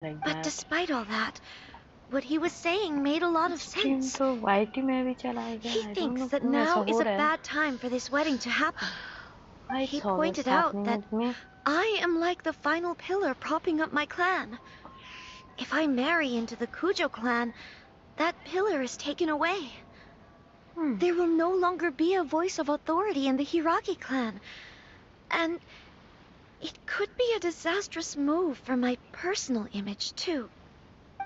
like But that. despite all that, what he was saying made a lot of stream sense. तो YT में भी चला He गया. I don't thinks know that क्यों ऐसा now हो is a रहा है. bad time for this wedding to happen. Why He it's always pointed out happening that with me? I am like the final pillar propping up my clan. If I marry into the Kujo clan, that pillar is taken away. There will no longer be a voice of authority in the Hiragi clan. And it could be a disastrous move for my personal image, too.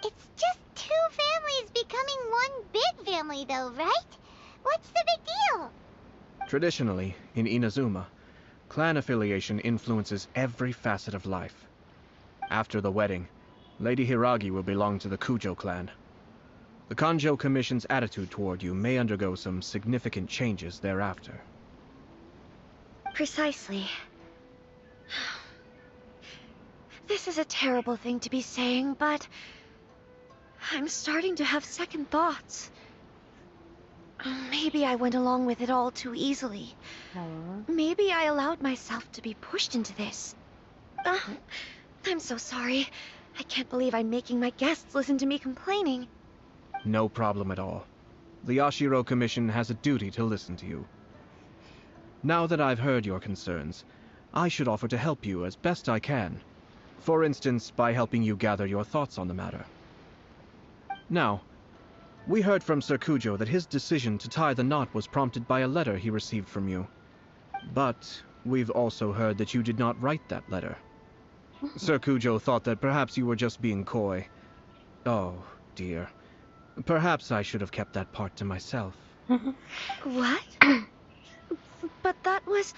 It's just two families becoming one big family, though, right? What's the big deal? Traditionally, in Inazuma, clan affiliation influences every facet of life. After the wedding, Lady Hiragi will belong to the Kujo clan. The Kanjo Commission's attitude toward you may undergo some significant changes thereafter. Precisely. This is a terrible thing to be saying, but I'm starting to have second thoughts. Maybe I went along with it all too easily. Maybe I allowed myself to be pushed into this. I'm so sorry. I can't believe I'm making my guests listen to me complaining. No problem at all. The Yashiro Commission has a duty to listen to you. Now that I've heard your concerns, I should offer to help you as best I can. For instance, by helping you gather your thoughts on the matter. Now, we heard from Sir Kujo that his decision to tie the knot was prompted by a letter he received from you. But we've also heard that you did not write that letter. Sir Kujo thought that perhaps you were just being coy. Oh, dear. Perhaps I should have kept that part to myself. What? But that was...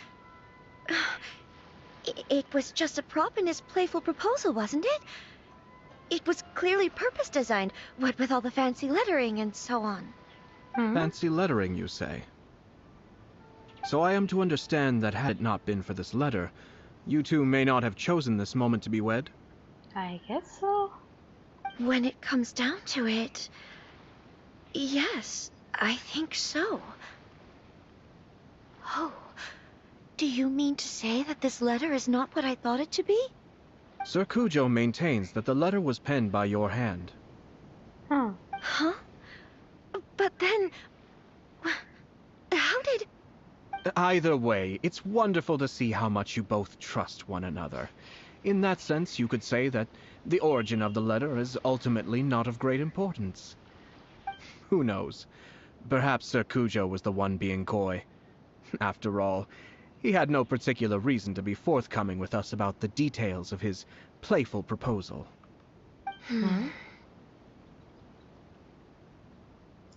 It was just a prop in his playful proposal, wasn't it? It was clearly purpose-designed, what with all the fancy lettering and so on. Fancy lettering, you say? So I am to understand that had it not been for this letter, you two may not have chosen this moment to be wed? I guess so. When it comes down to it... Yes, I think so. Oh, do you mean to say that this letter is not what I thought it to be? Sir Kujo maintains that the letter was penned by your hand. Huh? But then... How did... Either way, it's wonderful to see how much you both trust one another. In that sense, you could say that the origin of the letter is ultimately not of great importance. Who knows? Perhaps Sir Kujo was the one being coy. After all, he had no particular reason to be forthcoming with us about the details of his playful proposal.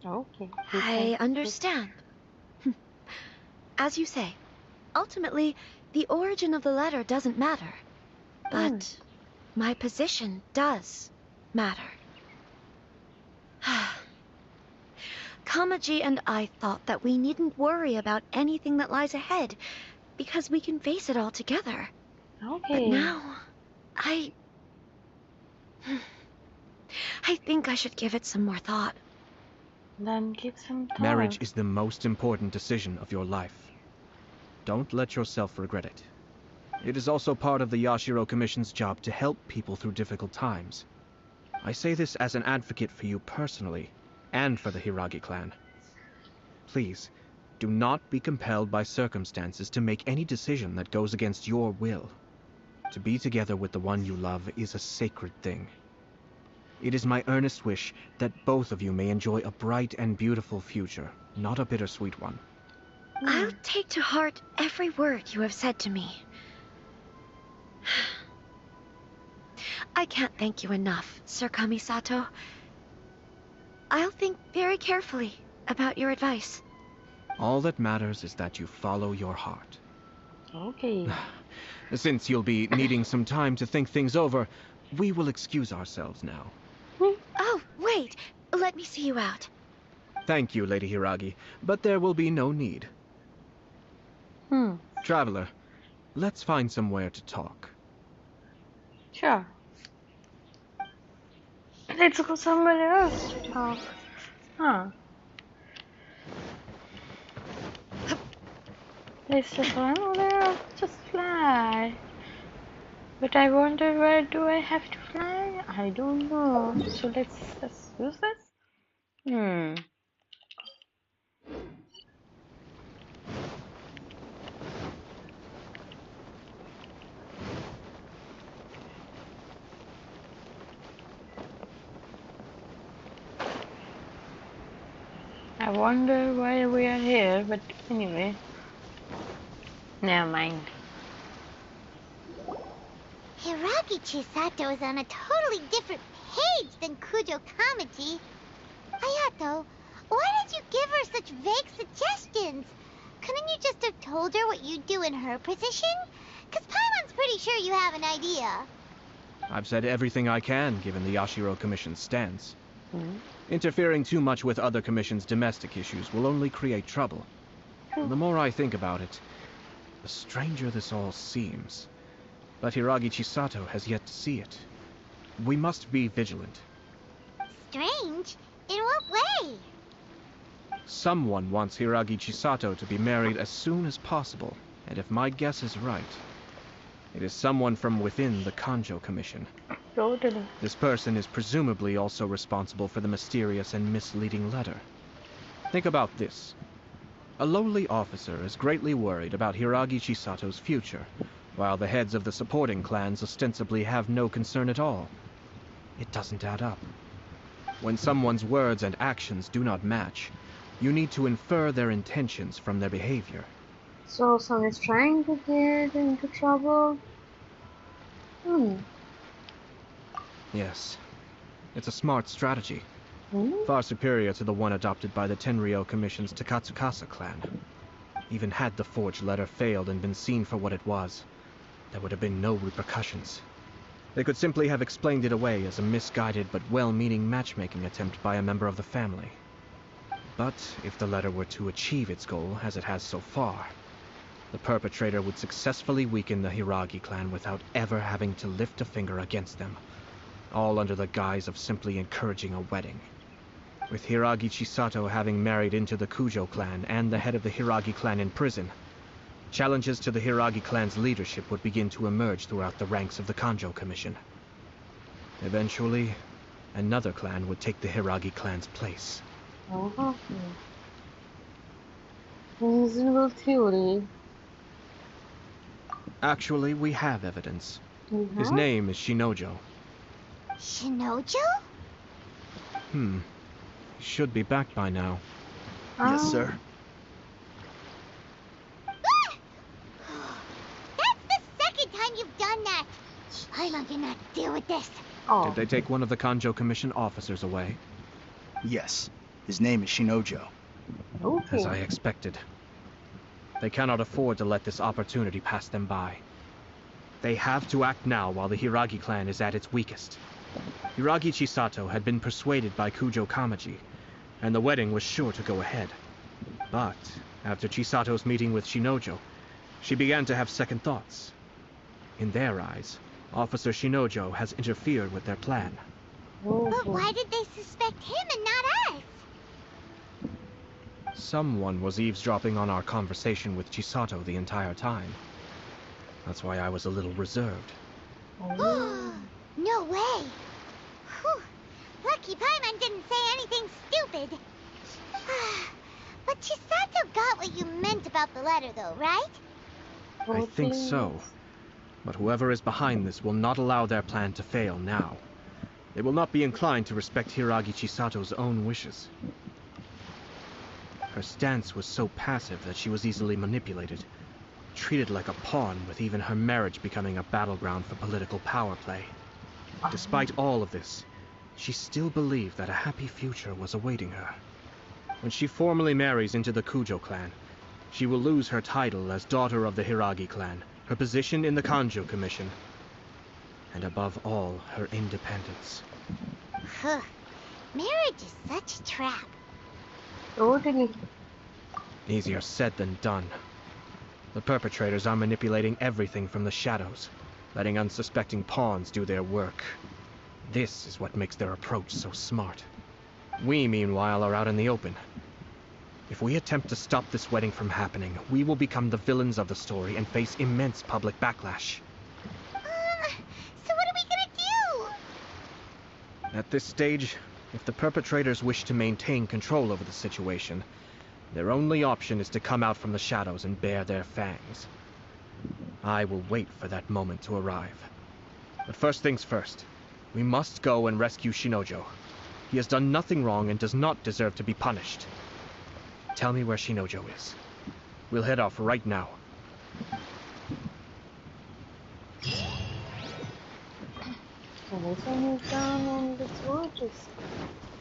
Okay. I understand. As you say, ultimately, the origin of the letter doesn't matter. But my position does matter. Kamaji and I thought that we needn't worry about anything that lies ahead, because we can face it all together. Okay. But now, I think I should give it some more thought. Then give some thought. Marriage is the most important decision of your life. Don't let yourself regret it. It is also part of the Yashiro Commission's job to help people through difficult times. I say this as an advocate for you personally, and for the Hiragi clan. Please, do not be compelled by circumstances to make any decision that goes against your will. To be together with the one you love is a sacred thing. It is my earnest wish that both of you may enjoy a bright and beautiful future, not a bittersweet one. I'll take to heart every word you have said to me. I can't thank you enough, Sir Kamisato. I'll think very carefully about your advice. All that matters is that you follow your heart. Okay. Since you'll be needing some time to think things over, we will excuse ourselves now. Oh, wait! Let me see you out. Thank you, Lady Hiragi, but there will be no need. Traveler, let's find somewhere to talk. Sure. Let's go somewhere else to talk. Let's just run over there, just fly. But I wonder, where do I have to fly? I I don't know. So let's use this. I wonder why we are here, but anyway. Never mind. Hiragi Chisato is on a totally different page than Kujo Kamaji. Ayato, why did you give her such vague suggestions? Couldn't you just have told her what you'd do in her position? 'Cause Paimon's pretty sure you have an idea. I've said everything I can, given the Yashiro Commission's stance. Interfering too much with other commission's domestic issues will only create trouble. The more I think about it, the stranger this all seems. But Hiragi Chisato has yet to see it. We must be vigilant. Strange? In what way? Someone wants Hiragi Chisato to be married as soon as possible, and if my guess is right, it is someone from within the Kanjo Commission. Totally. This person is presumably also responsible for the mysterious and misleading letter. Think about this. A lowly officer is greatly worried about Hiragi Chisato's future, while the heads of the supporting clans ostensibly have no concern at all. It doesn't add up. When someone's words and actions do not match, you need to infer their intentions from their behavior. So someone is trying to get into trouble. Yes. It's a smart strategy. Far superior to the one adopted by the Tenryou Commission's Takatsukasa clan. Even had the forged letter failed and been seen for what it was, there would have been no repercussions. They could simply have explained it away as a misguided but well-meaning matchmaking attempt by a member of the family. But if the letter were to achieve its goal, as it has so far, the perpetrator would successfully weaken the Hiragi clan without ever having to lift a finger against them, all under the guise of simply encouraging a wedding. With Hiragi Chisato having married into the Kujo clan and the head of the Hiragi clan in prison, challenges to the Hiragi clan's leadership would begin to emerge throughout the ranks of the Kanjo Commission. Eventually, another clan would take the Hiragi clan's place. Reasonable theory. Actually, we have evidence. His name is Shinojo. Shinojo? He should be back by now. Yes, sir. That's the second time you've done that! Paimon cannot deal with this. Did they take one of the Kanjo Commission officers away? Yes. His name is Shinojo. As I expected. They cannot afford to let this opportunity pass them by. They have to act now while the Hiragi clan is at its weakest. Hiragi Chisato had been persuaded by Kujo Kamaji, and the wedding was sure to go ahead. But after Chisato's meeting with Shinojo, she began to have second thoughts. In their eyes, Officer Shinojo has interfered with their plan. But why did they suspect him and not us? Someone was eavesdropping on our conversation with Chisato the entire time. That's why I was a little reserved. No way! Whew. Lucky Paimon didn't say anything stupid. But Chisato got what you meant about the letter, though, right? I think so. But whoever is behind this will not allow their plan to fail now. They will not be inclined to respect Hiragi Chisato's own wishes. Her stance was so passive that she was easily manipulated, treated like a pawn, with even her marriage becoming a battleground for political power play. Despite all of this, she still believed that a happy future was awaiting her. When she formally marries into the Kujo clan, she will lose her title as daughter of the Hiragi clan, her position in the Kanjo Commission, and above all, her independence. Huh. Marriage is such a trap. Totally. Easier said than done. The perpetrators are manipulating everything from the shadows, letting unsuspecting pawns do their work. This is what makes their approach so smart. We, meanwhile, are out in the open. If we attempt to stop this wedding from happening, we will become the villains of the story and face immense public backlash. So what are we gonna do? At this stage, if the perpetrators wish to maintain control over the situation, their only option is to come out from the shadows and bare their fangs. I will wait for that moment to arrive. But first things first, we must go and rescue Shinojo. He has done nothing wrong and does not deserve to be punished. Tell me where Shinojo is. We'll head off right now. So this one is done and let's go to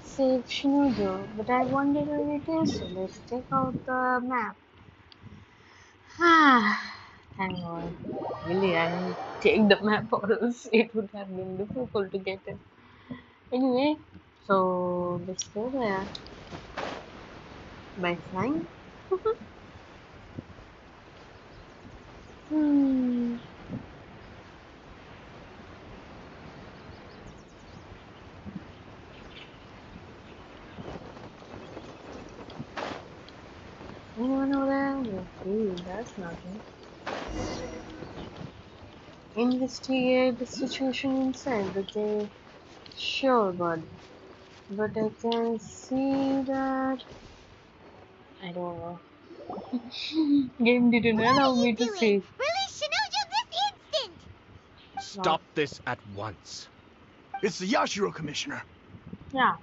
save Shinojo. But I wonder where it is, so let's check out the map. Hang on. Really, I didn't take the map or else it would have been difficult to get it. Anyway, so let's go there. By flying? Hmm. Anyone over there? Okay, that's nothing. Investigate the situation inside, okay? Sure, bud. But I can see that... I don't know. Game didn't allow me to see. Release Shinojo this instant! Stop this at once. It's the Yashiro Commissioner. Yeah.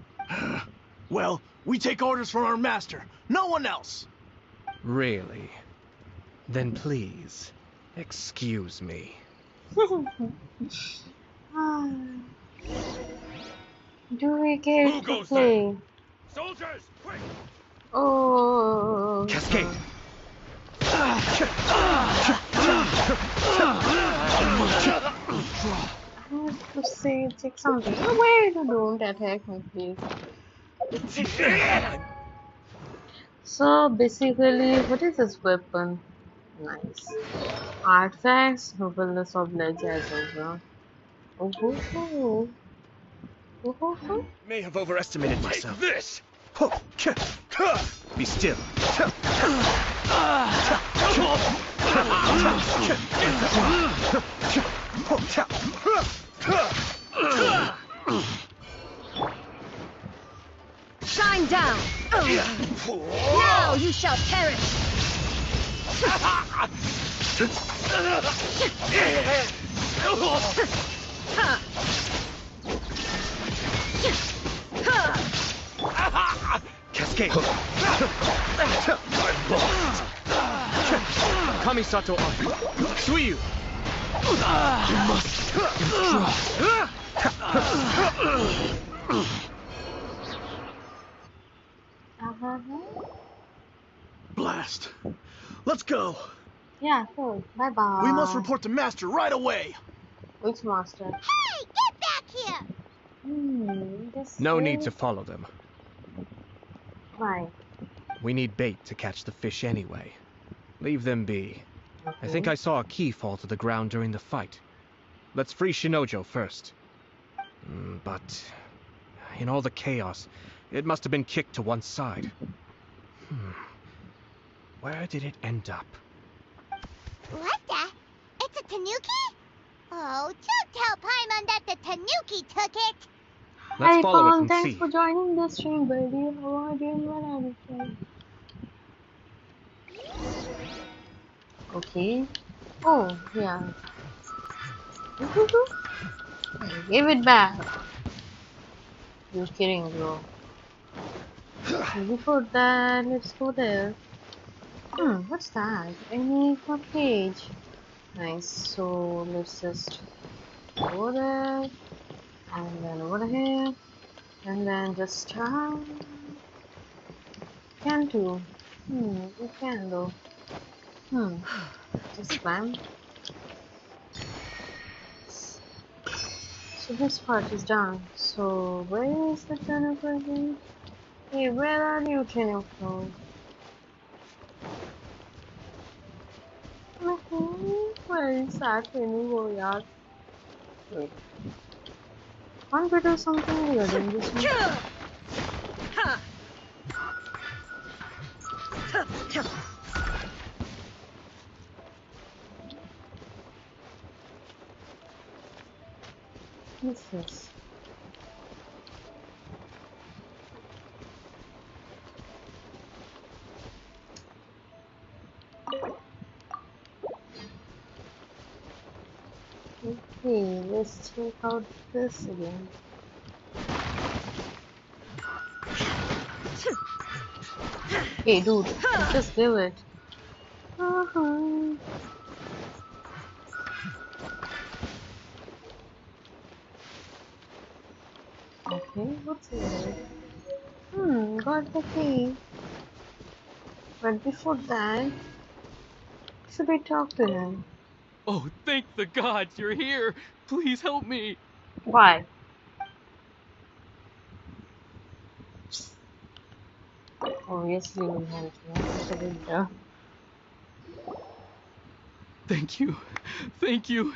Well, we take orders from our master. No one else. Really? Then please, excuse me. Do we get to play? Soldiers, quick! Oh. Cascade! I have to say, check something. Oh, wait, don't attack me, please. So basically, what is this weapon? Nice. Artifacts, novelness of legends as well. Oh, oh, oh. Oh, oh, oh. May have overestimated myself. This! Be still. Shine down! Now you shall perish! Cascade. Kamisato Suiyu. You must Blast. Let's go. Yeah, cool. Bye bye. We must report to Master right away. Which master? Hey, get back here! No need to follow them. Why? We need bait to catch the fish anyway. Leave them be. Okay. I think I saw a key fall to the ground during the fight. Let's free Shinojo first. But in all the chaos, it must have been kicked to one side. Where did it end up? What the? It's a tanuki? Oh, don't tell Paimon that the tanuki took it! Let's Hi, follow it Paul. and Thanks see. for joining the stream, buddy. How are you doing? What are you doing? Okay. Oh, yeah. Give it back. You're kidding, bro. Before that, let's go there. What's that? Any page? Nice. So let's just go there, and then over here, and then just can do. We can though. Just climb. So this part is done. So where is the tunnel again? Hey, where are you, Jennifer? Where is that Jennifer, yaar? Wait. Can't we do something weird in this one? What's this? let's check out this again. Hey dude, just do it. Uh-huh. Okay, what's here? Got the key. But before that, should I talk to him? Oh, thank the gods you're here! Please help me! Why? Obviously, we have to answer it. Thank you. Thank you.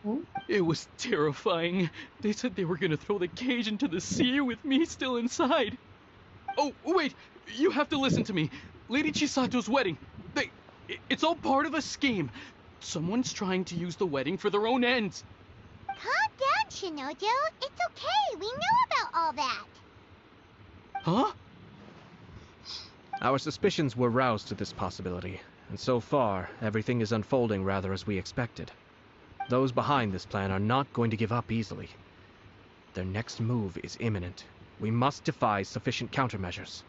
Hmm? It was terrifying. They said they were gonna throw the cage into the sea with me still inside. Oh, wait! You have to listen to me. Lady Chisato's wedding. It's all part of a scheme. Someone's trying to use the wedding for their own ends. Calm down, Shinojo. It's okay. We know about all that. Huh? Our suspicions were roused to this possibility, and so far, everything is unfolding rather as we expected. Those behind this plan are not going to give up easily. Their next move is imminent. We must devise sufficient countermeasures.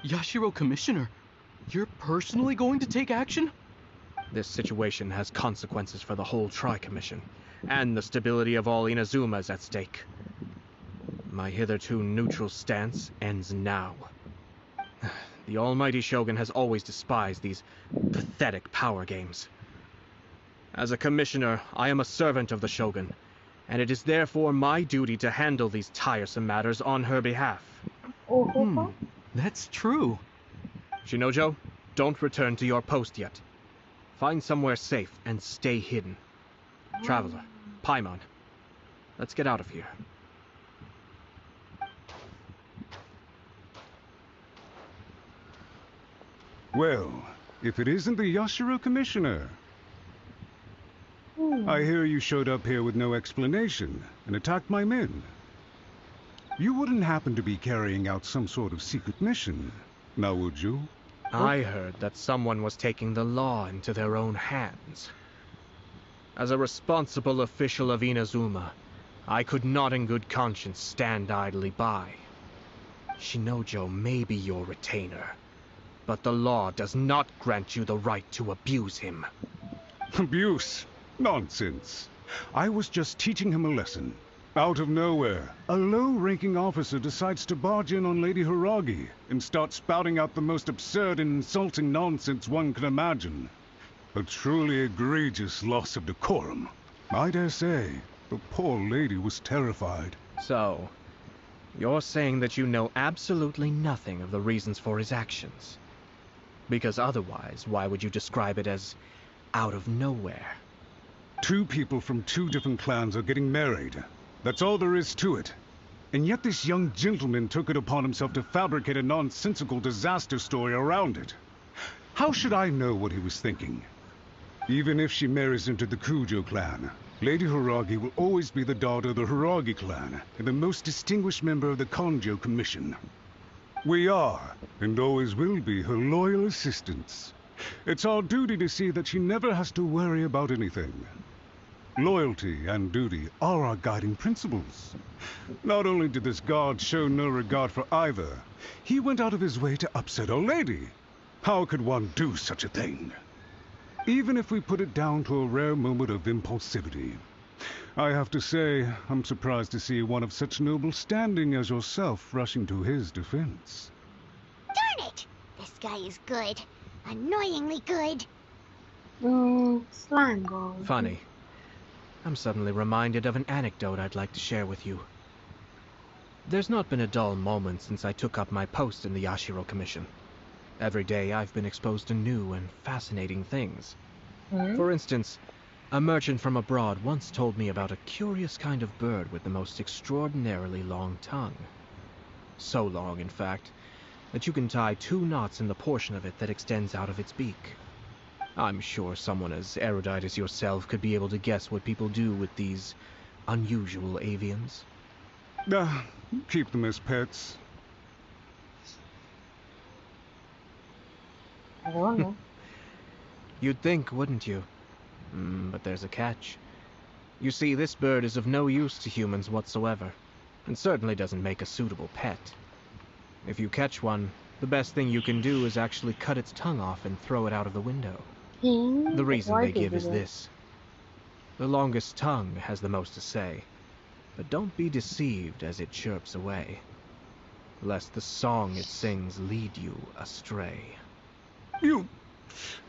Yashiro Commissioner, you're personally going to take action? This situation has consequences for the whole Tri-Commission, and the stability of all Inazuma is at stake. My hitherto neutral stance ends now. The almighty Shogun has always despised these pathetic power games. As a commissioner, I am a servant of the Shogun, and it is therefore my duty to handle these tiresome matters on her behalf. That's true. Shinojo, don't return to your post yet. Find somewhere safe and stay hidden. Traveler, Paimon, let's get out of here. Well, if it isn't the Yashiro Commissioner. I hear you showed up here with no explanation and attacked my men. You wouldn't happen to be carrying out some sort of secret mission, now would you? I heard that someone was taking the law into their own hands. As a responsible official of Inazuma, I could not in good conscience stand idly by. Shinojo may be your retainer, but the law does not grant you the right to abuse him. Abuse? Nonsense. I was just teaching him a lesson. Out of nowhere, a low-ranking officer decides to barge in on Lady Hiragi and start spouting out the most absurd and insulting nonsense one can imagine. A truly egregious loss of decorum. I dare say, the poor lady was terrified. So, you're saying that you know absolutely nothing of the reasons for his actions? Because otherwise, why would you describe it as out of nowhere? Two people from two different clans are getting married. That's all there is to it. And yet this young gentleman took it upon himself to fabricate a nonsensical disaster story around it. How should I know what he was thinking? Even if she marries into the Kujo clan, Lady Hiragi will always be the daughter of the Hiragi clan and the most distinguished member of the Konjo Commission. We are, and always will be, her loyal assistants. It's our duty to see that she never has to worry about anything. Loyalty and duty are our guiding principles. Not only did this guard show no regard for either, he went out of his way to upset our lady. How could one do such a thing? Even if we put it down to a rare moment of impulsivity. I have to say, I'm surprised to see one of such noble standing as yourself rushing to his defense. Darn it! This guy is good. Annoyingly good. Slime ball. Funny. I'm suddenly reminded of an anecdote I'd like to share with you. There's not been a dull moment since I took up my post in the Yashiro Commission. Every day I've been exposed to new and fascinating things. For instance, a merchant from abroad once told me about a curious kind of bird with the most extraordinarily long tongue. So long, in fact, that you can tie 2 knots in the portion of it that extends out of its beak. I'm sure someone as erudite as yourself could be able to guess what people do with these unusual avians. Keep them as pets. I don't know. You'd think, wouldn't you? But there's a catch. You see, this bird is of no use to humans whatsoever, and certainly doesn't make a suitable pet. If you catch one, the best thing you can do is actually cut its tongue off and throw it out of the window. The reason Why they they give do is that? this. The longest tongue has the most to say, but don't be deceived as it chirps away, lest the song it sings lead you astray. You...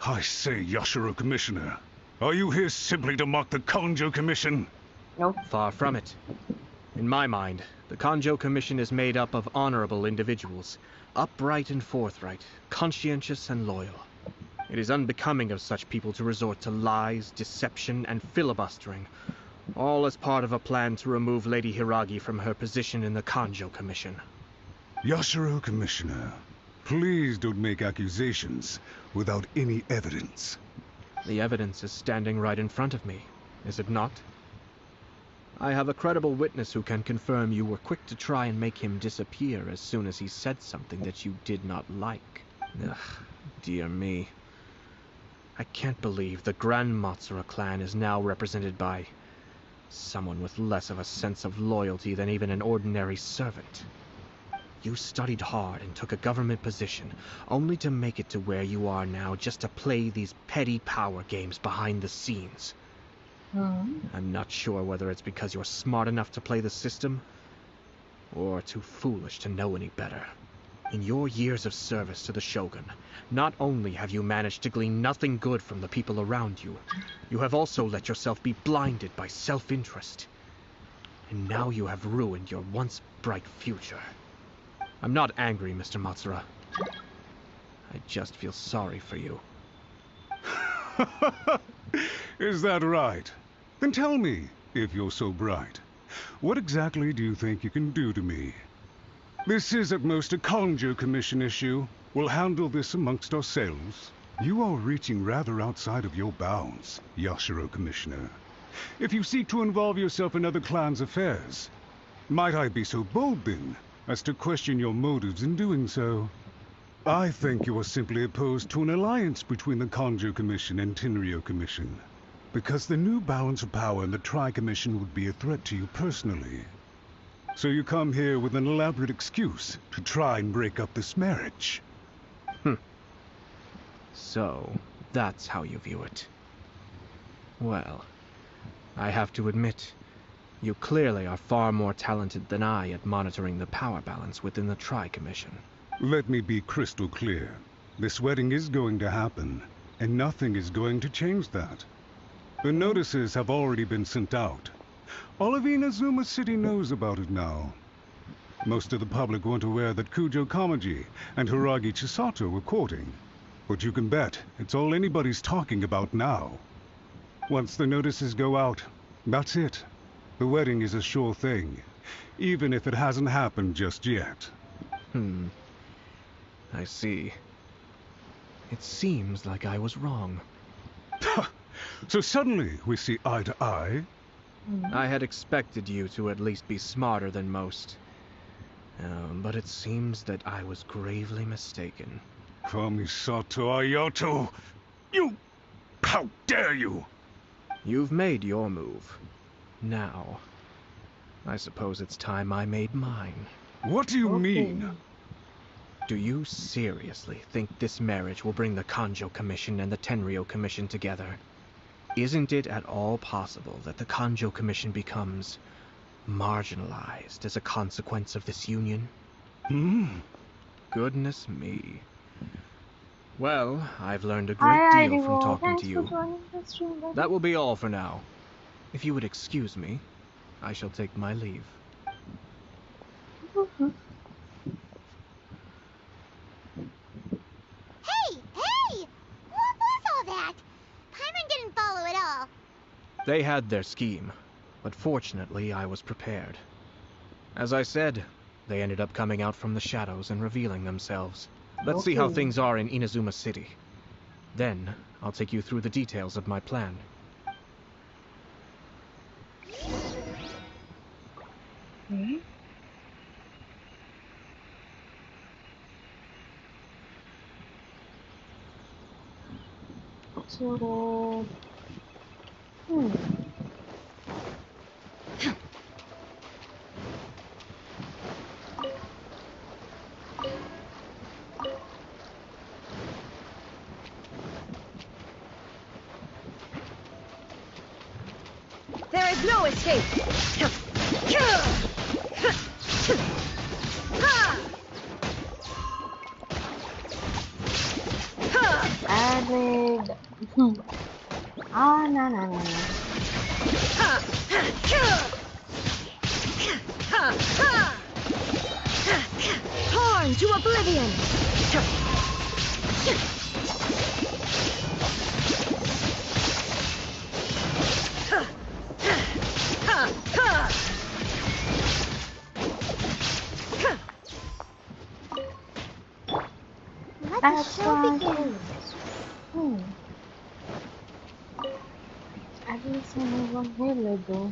I say, Yashiro Commissioner, are you here simply to mock the Kanjo Commission? Nope. Far from it. In my mind, the Kanjo Commission is made up of honorable individuals, upright and forthright, conscientious and loyal. It is unbecoming of such people to resort to lies, deception, and filibustering, all as part of a plan to remove Lady Hiragi from her position in the Kanjo Commission. Yashiro Commissioner, please don't make accusations without any evidence. The evidence is standing right in front of me, is it not? I have a credible witness who can confirm you were quick to try and make him disappear as soon as he said something that you did not like. Ugh, dear me. I can't believe the Grand Matsura clan is now represented by someone with less of a sense of loyalty than even an ordinary servant. You studied hard and took a government position, only to make it to where you are now just to play these petty power games behind the scenes. I'm not sure whether it's because you're smart enough to play the system, or too foolish to know any better. In your years of service to the Shogun, not only have you managed to glean nothing good from the people around you, you have also let yourself be blinded by self-interest. And now you have ruined your once bright future. I'm not angry, Mr. Matsura. I just feel sorry for you. Is that right? Then tell me, if you're so bright, what exactly do you think you can do to me? This is at most a Kanjo Commission issue. We'll handle this amongst ourselves. You are reaching rather outside of your bounds, Yashiro Commissioner. If you seek to involve yourself in other clans' affairs, might I be so bold then, as to question your motives in doing so? I think you are simply opposed to an alliance between the Kanjo Commission and Tenryo Commission, because the new balance of power in the Tri-Commission would be a threat to you personally. So you come here with an elaborate excuse to try and break up this marriage. So, that's how you view it. Well, I have to admit, you clearly are far more talented than I at monitoring the power balance within the Tri-Commission. Let me be crystal clear. This wedding is going to happen, and nothing is going to change that. The notices have already been sent out. All of Inazuma City knows about it now. Most of the public weren't aware that Kujo Kamaji and Hiragi Chisato were courting. But you can bet it's all anybody's talking about now. Once the notices go out, that's it. The wedding is a sure thing, even if it hasn't happened just yet. I see. It seems like I was wrong. So suddenly we see eye to eye? I had expected you to at least be smarter than most. But it seems that I was gravely mistaken. Kamisato Ayato! You... How dare you! You've made your move. Now, I suppose it's time I made mine. What do you mean? Do you seriously think this marriage will bring the Kanjo Commission and the Tenryo Commission together? Isn't it at all possible that the Kanjo Commission becomes marginalized as a consequence of this union? Goodness me. Well, I've learned a great deal from talking to you. That will be all for now. If you would excuse me, I shall take my leave. Hey! What was all that? Paimon didn't follow at all. They had their scheme, but fortunately I was prepared. As I said, they ended up coming out from the shadows and revealing themselves. Let's see how things are in Inazuma City. Then, I'll take you through the details of my plan. So, is no escape! Added. Ah, no, no, no, no. Torn to oblivion! Let the That's show why. begin. At least I know one Halo though.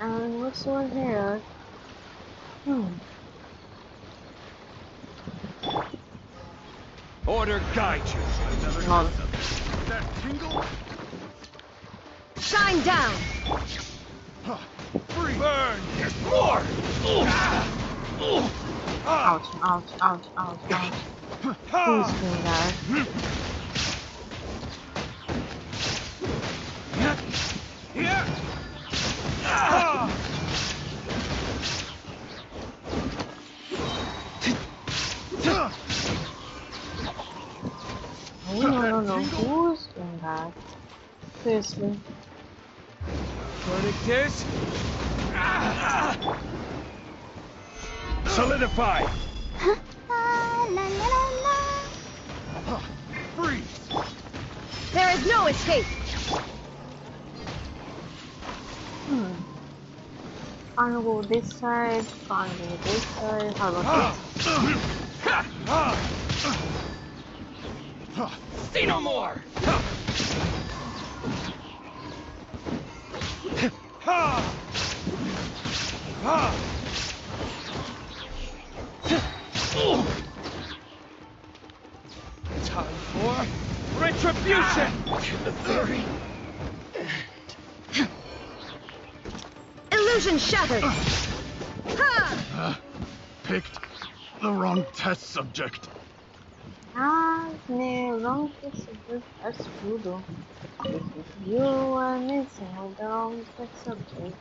And what's over here? Order guide you. Lol. That tingle? Shine down! Free. Burn. There's more. Ouch, ouch, ouch, ouch, ouch. Who's doing that? No, who's doing that? Seriously. Verdict solidify. La la la la. Freeze. There is no escape! Can't go this side, can't go this side, how about this? See no more! Time for retribution. The very Illusion shattered! Picked the wrong test subject. Ah, no, wrong subject. That's true though. You are missing with the wrong subject.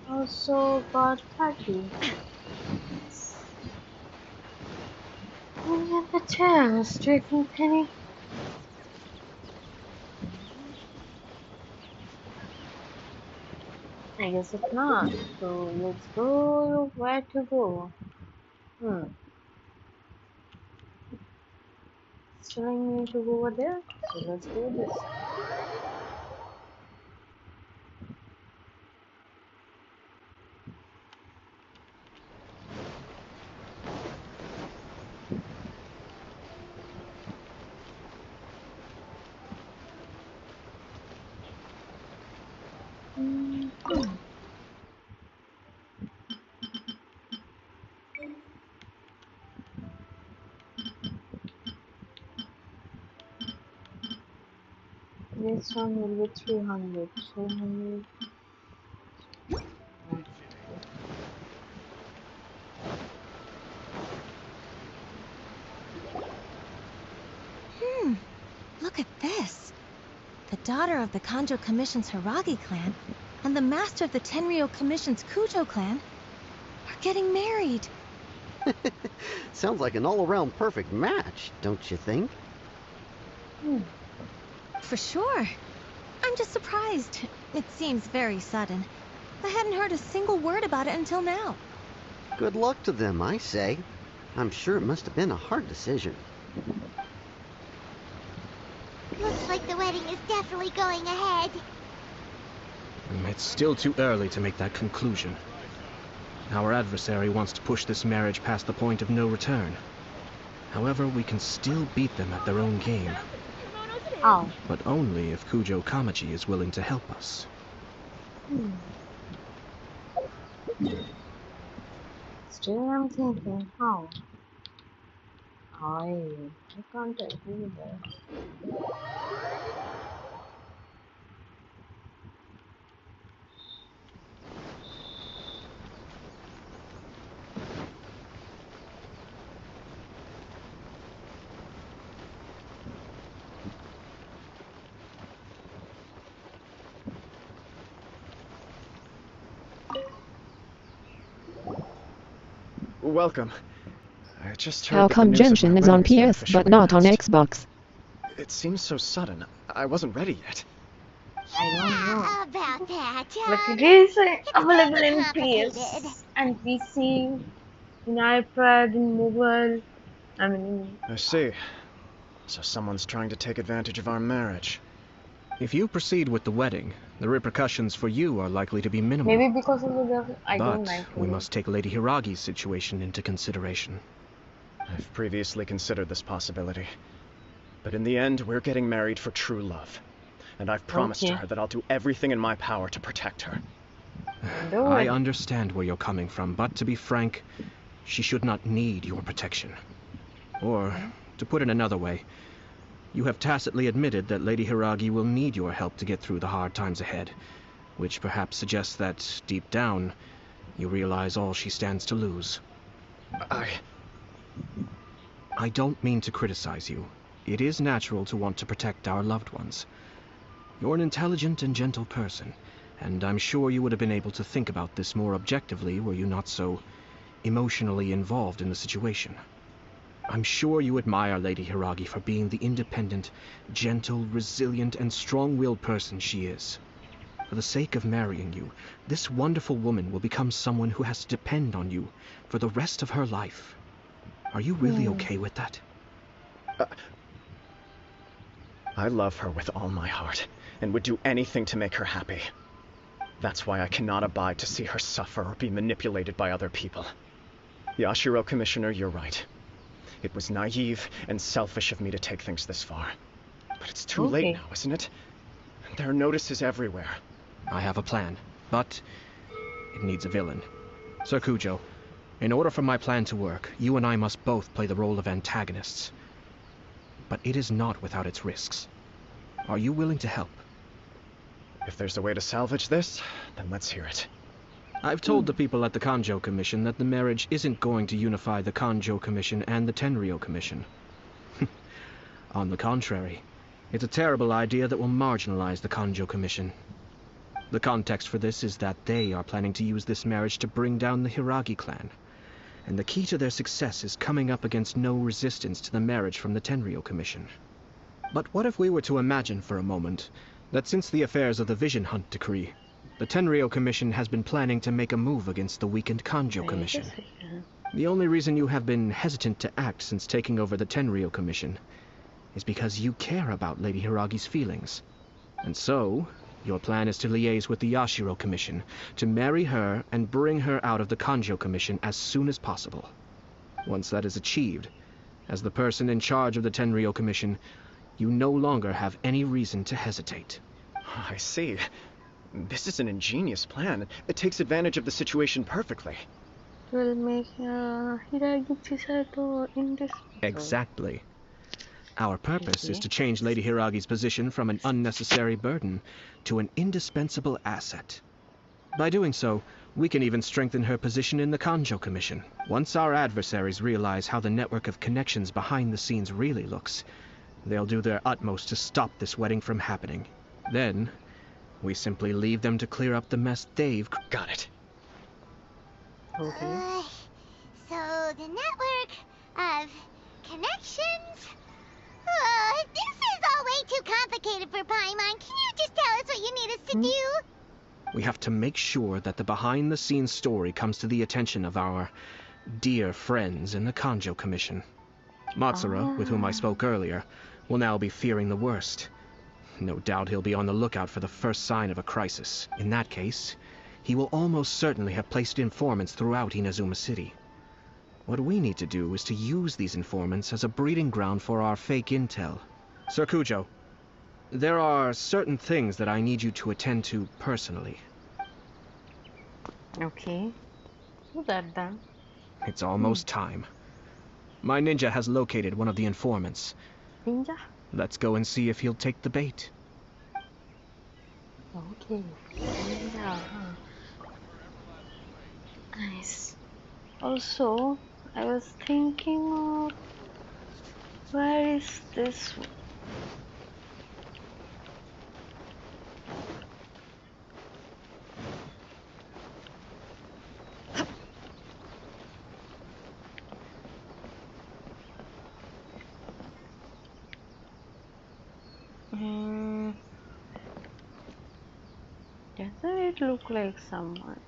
Also got 30. We have the chair, straighten penny. I guess it's not. So let's go where to go. It's telling me to go over there. So let's go this side. This one will be 300. 300. Look at this. The daughter of the Kanjo Commission's Hiragi clan and the master of the Tenryo Commission's Kujo clan are getting married. Sounds like an all-around perfect match, don't you think? For sure. I'm just surprised. It seems very sudden. I hadn't heard a single word about it until now. Good luck to them, I say. I'm sure it must have been a hard decision. Looks like the wedding is definitely going ahead. It's still too early to make that conclusion. Our adversary wants to push this marriage past the point of no return. However, we can still beat them at their own game. Oh. But only if Kujo Kamachi is willing to help us. Still I'm thinking how. I can't agree with that. welcome. I just heard How that the come news of my Genshin is on wedding has been PS but officially not on announced. Xbox? It seems so sudden. I wasn't ready yet. I don't know. About that. But it is It's available kinda in complicated. PS and PC, in iPad, in mobile. I mean, I see. So someone's trying to take advantage of our marriage. If you proceed with the wedding, the repercussions for you are likely to be minimal. maybe because of the graphic. I don't But like we it. must take Lady Hiragi's situation into consideration. I've previously considered this possibility. But in the end, we're getting married for true love. And I've promised Okay. her that I'll do everything in my power to protect her. Do I it. understand where you're coming from, but to be frank, she should not need your protection. Or, to put it another way, you have tacitly admitted that Lady Hiragi will need your help to get through the hard times ahead, which perhaps suggests that, deep down, you realize all she stands to lose. I don't mean to criticize you. It is natural to want to protect our loved ones. You're an intelligent and gentle person, and I'm sure you would have been able to think about this more objectively were you not so emotionally involved in the situation. I'm sure you admire Lady Hiragi for being the independent, gentle, resilient, and strong-willed person she is. For the sake of marrying you, this wonderful woman will become someone who has to depend on you for the rest of her life. Are you really okay with that? I love her with all my heart, and would do anything to make her happy. That's why I cannot abide to see her suffer or be manipulated by other people. Yashiro Commissioner, you're right. It was naive and selfish of me to take things this far. But it's too late now, isn't it? There are notices everywhere. I have a plan, but it needs a villain. Sir Kujo, in order for my plan to work, you and I must both play the role of antagonists. But it is not without its risks. Are you willing to help? If there's a way to salvage this, then let's hear it. I've told the people at the Kanjo Commission that the marriage isn't going to unify the Kanjo Commission and the Tenryou Commission. On the contrary, it's a terrible idea that will marginalize the Kanjo Commission. The context for this is that they are planning to use this marriage to bring down the Hiragi clan. And the key to their success is coming up against no resistance to the marriage from the Tenryou Commission. But what if we were to imagine for a moment that since the affairs of the Vision Hunt Decree, the Tenryou Commission has been planning to make a move against the weakened Kanjo Commission? The only reason you have been hesitant to act since taking over the Tenryou Commission is because you care about Lady Hiragi's feelings. And so, your plan is to liaise with the Yashiro Commission, to marry her and bring her out of the Kanjo Commission as soon as possible. Once that is achieved, as the person in charge of the Tenryou Commission, you no longer have any reason to hesitate. I see. This is an ingenious plan. It takes advantage of the situation perfectly. Will make Hiragi Chisato indispensable. Exactly. Our purpose is to change Lady Hiragi's position from an unnecessary burden to an indispensable asset. By doing so, we can even strengthen her position in the Kanjo Commission. Once our adversaries realize how the network of connections behind the scenes really looks, they'll do their utmost to stop this wedding from happening. Then, we simply leave them to clear up the mess they've... Got it. Okay. So the network of connections? This is all way too complicated for Paimon. Can you just tell us what you need us to do? We have to make sure that the behind-the-scenes story comes to the attention of our dear friends in the Kanjo Commission. Matsura, with whom I spoke earlier, will now be fearing the worst. No doubt he'll be on the lookout for the first sign of a crisis. In that case, he will almost certainly have placed informants throughout Inazuma City. What we need to do is to use these informants as a breeding ground for our fake intel. Sir Kujo, there are certain things that I need you to attend to personally. Okay. Do that then. It's almost time. My ninja has located one of the informants. Ninja? Let's go and see if he'll take the bait. Okay. Ninja. Nice. Also, I was thinking of... Where is this one? Doesn't it look like someone?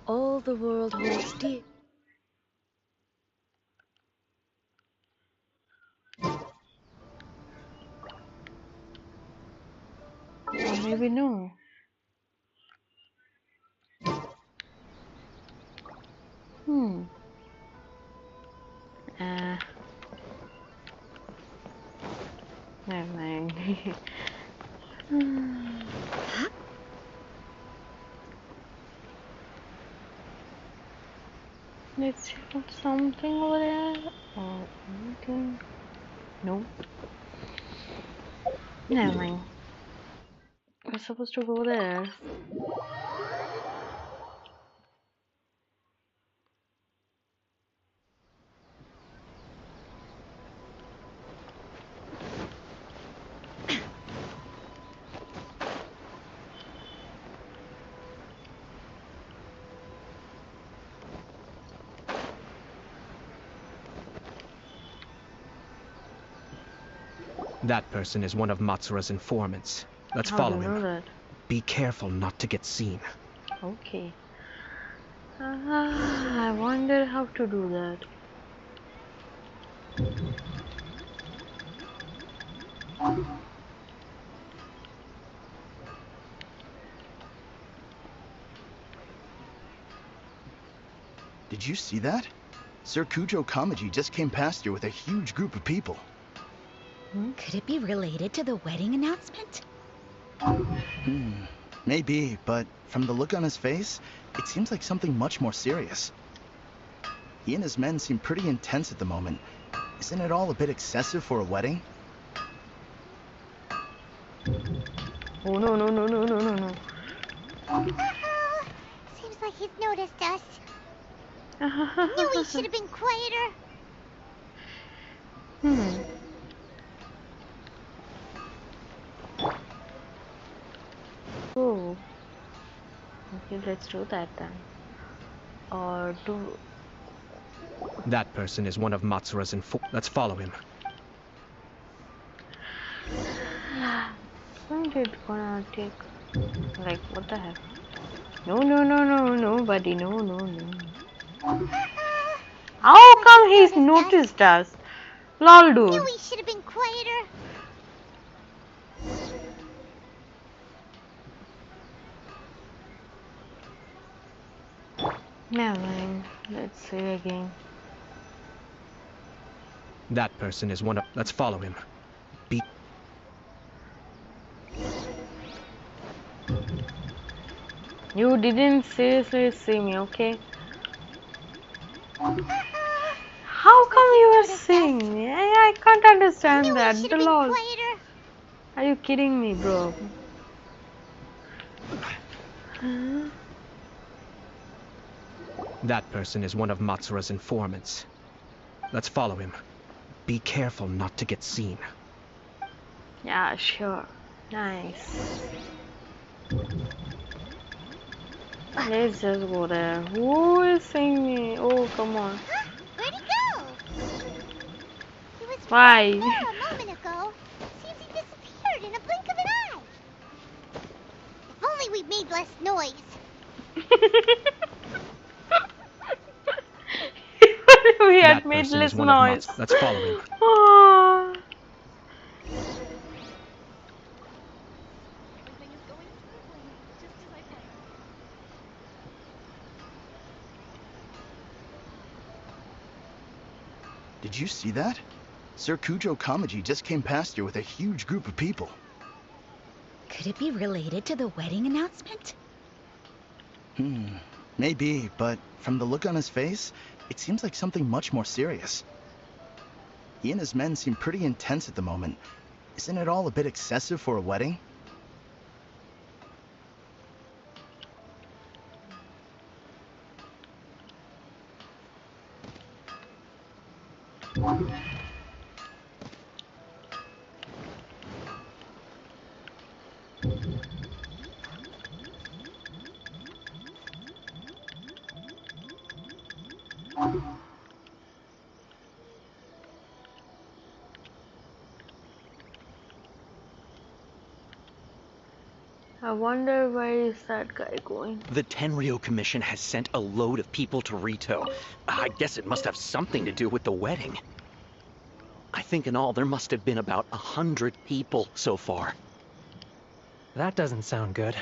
All the world holds dear. Or maybe no. Uh, Never mind. Let's put something over there or anything. No. Never mind. We're supposed to go there. That person is one of Matsura's informants. Let's How follow do you know him. that? Be careful not to get seen. Okay. I wonder how to do that. Did you see that? Sir Kujo Kamaji just came past here with a huge group of people. Could it be related to the wedding announcement? Maybe, but from the look on his face, it seems like something much more serious. He and his men seem pretty intense at the moment. Isn't it all a bit excessive for a wedding? Oh no no no no no no no. Seems like he's noticed us. Knew we should have been quieter. Oh. Okay, let's do that then. Or do. That person is one of Matsura's Let's follow him. Isn't it gonna take. Like, what the heck? No, no, no, no, nobody. No, no, no. How come he's noticed us? Lol, Knew dude. we should have been quieter. Never mind. Let's see again. That person is one of. Let's follow him. Be. You didn't seriously see me, okay? How come you were seeing me? I can't understand that. The lol. Quieter. Are you kidding me, bro? That person is one of Matsura's informants. Let's follow him. Be careful not to get seen. Yeah, sure. Nice. Let's just go there. Who is seeing me? Oh, come on. Where'd he go? He was Why? there a moment ago. Seems he disappeared in a blink of an eye. If only we made less noise. We had That made person less is one of noise. Let's follow him. Ah. Everything is going smoothly, just as I planned. Did you see that? Sir Kujo Kamaji just came past here with a huge group of people. Could it be related to the wedding announcement? Maybe, but from the look on his face, it seems like something much more serious. He and his men seem pretty intense at the moment. Isn't it all a bit excessive for a wedding? I wonder where is that guy going? The Tenryo Commission has sent a load of people to Rito. I guess it must have something to do with the wedding. I think in all there must have been about 100 people so far. That doesn't sound good.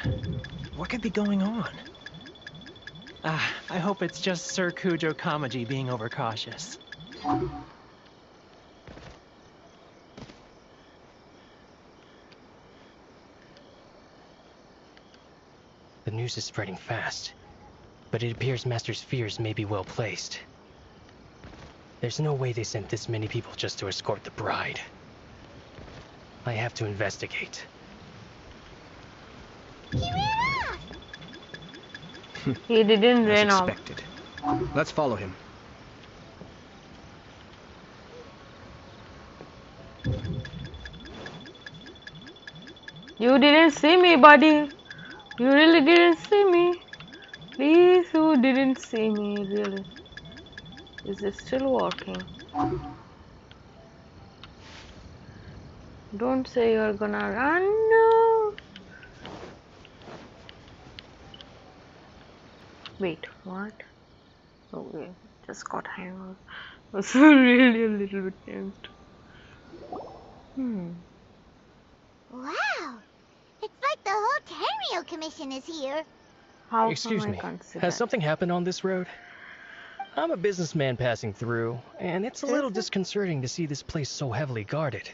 What could be going on? I hope it's just Sir Kujo Kamaji being overcautious. The news is spreading fast, but it appears Master's fears may be well placed. There's no way they sent this many people just to escort the bride. I have to investigate. He ran off! He didn't As run off. expected. Let's follow him. You didn't see me, buddy. You really didn't see me. Please, you didn't see me, really. Is it still working? Don't say you're gonna run. No. Wait, what? Okay, just got hang of. I was really a little bit tempted. Wow! It's like the whole Tenryo Commission is here. How Excuse can me, I consider? has something happened on this road? I'm a businessman passing through, and it's a little disconcerting to see this place so heavily guarded.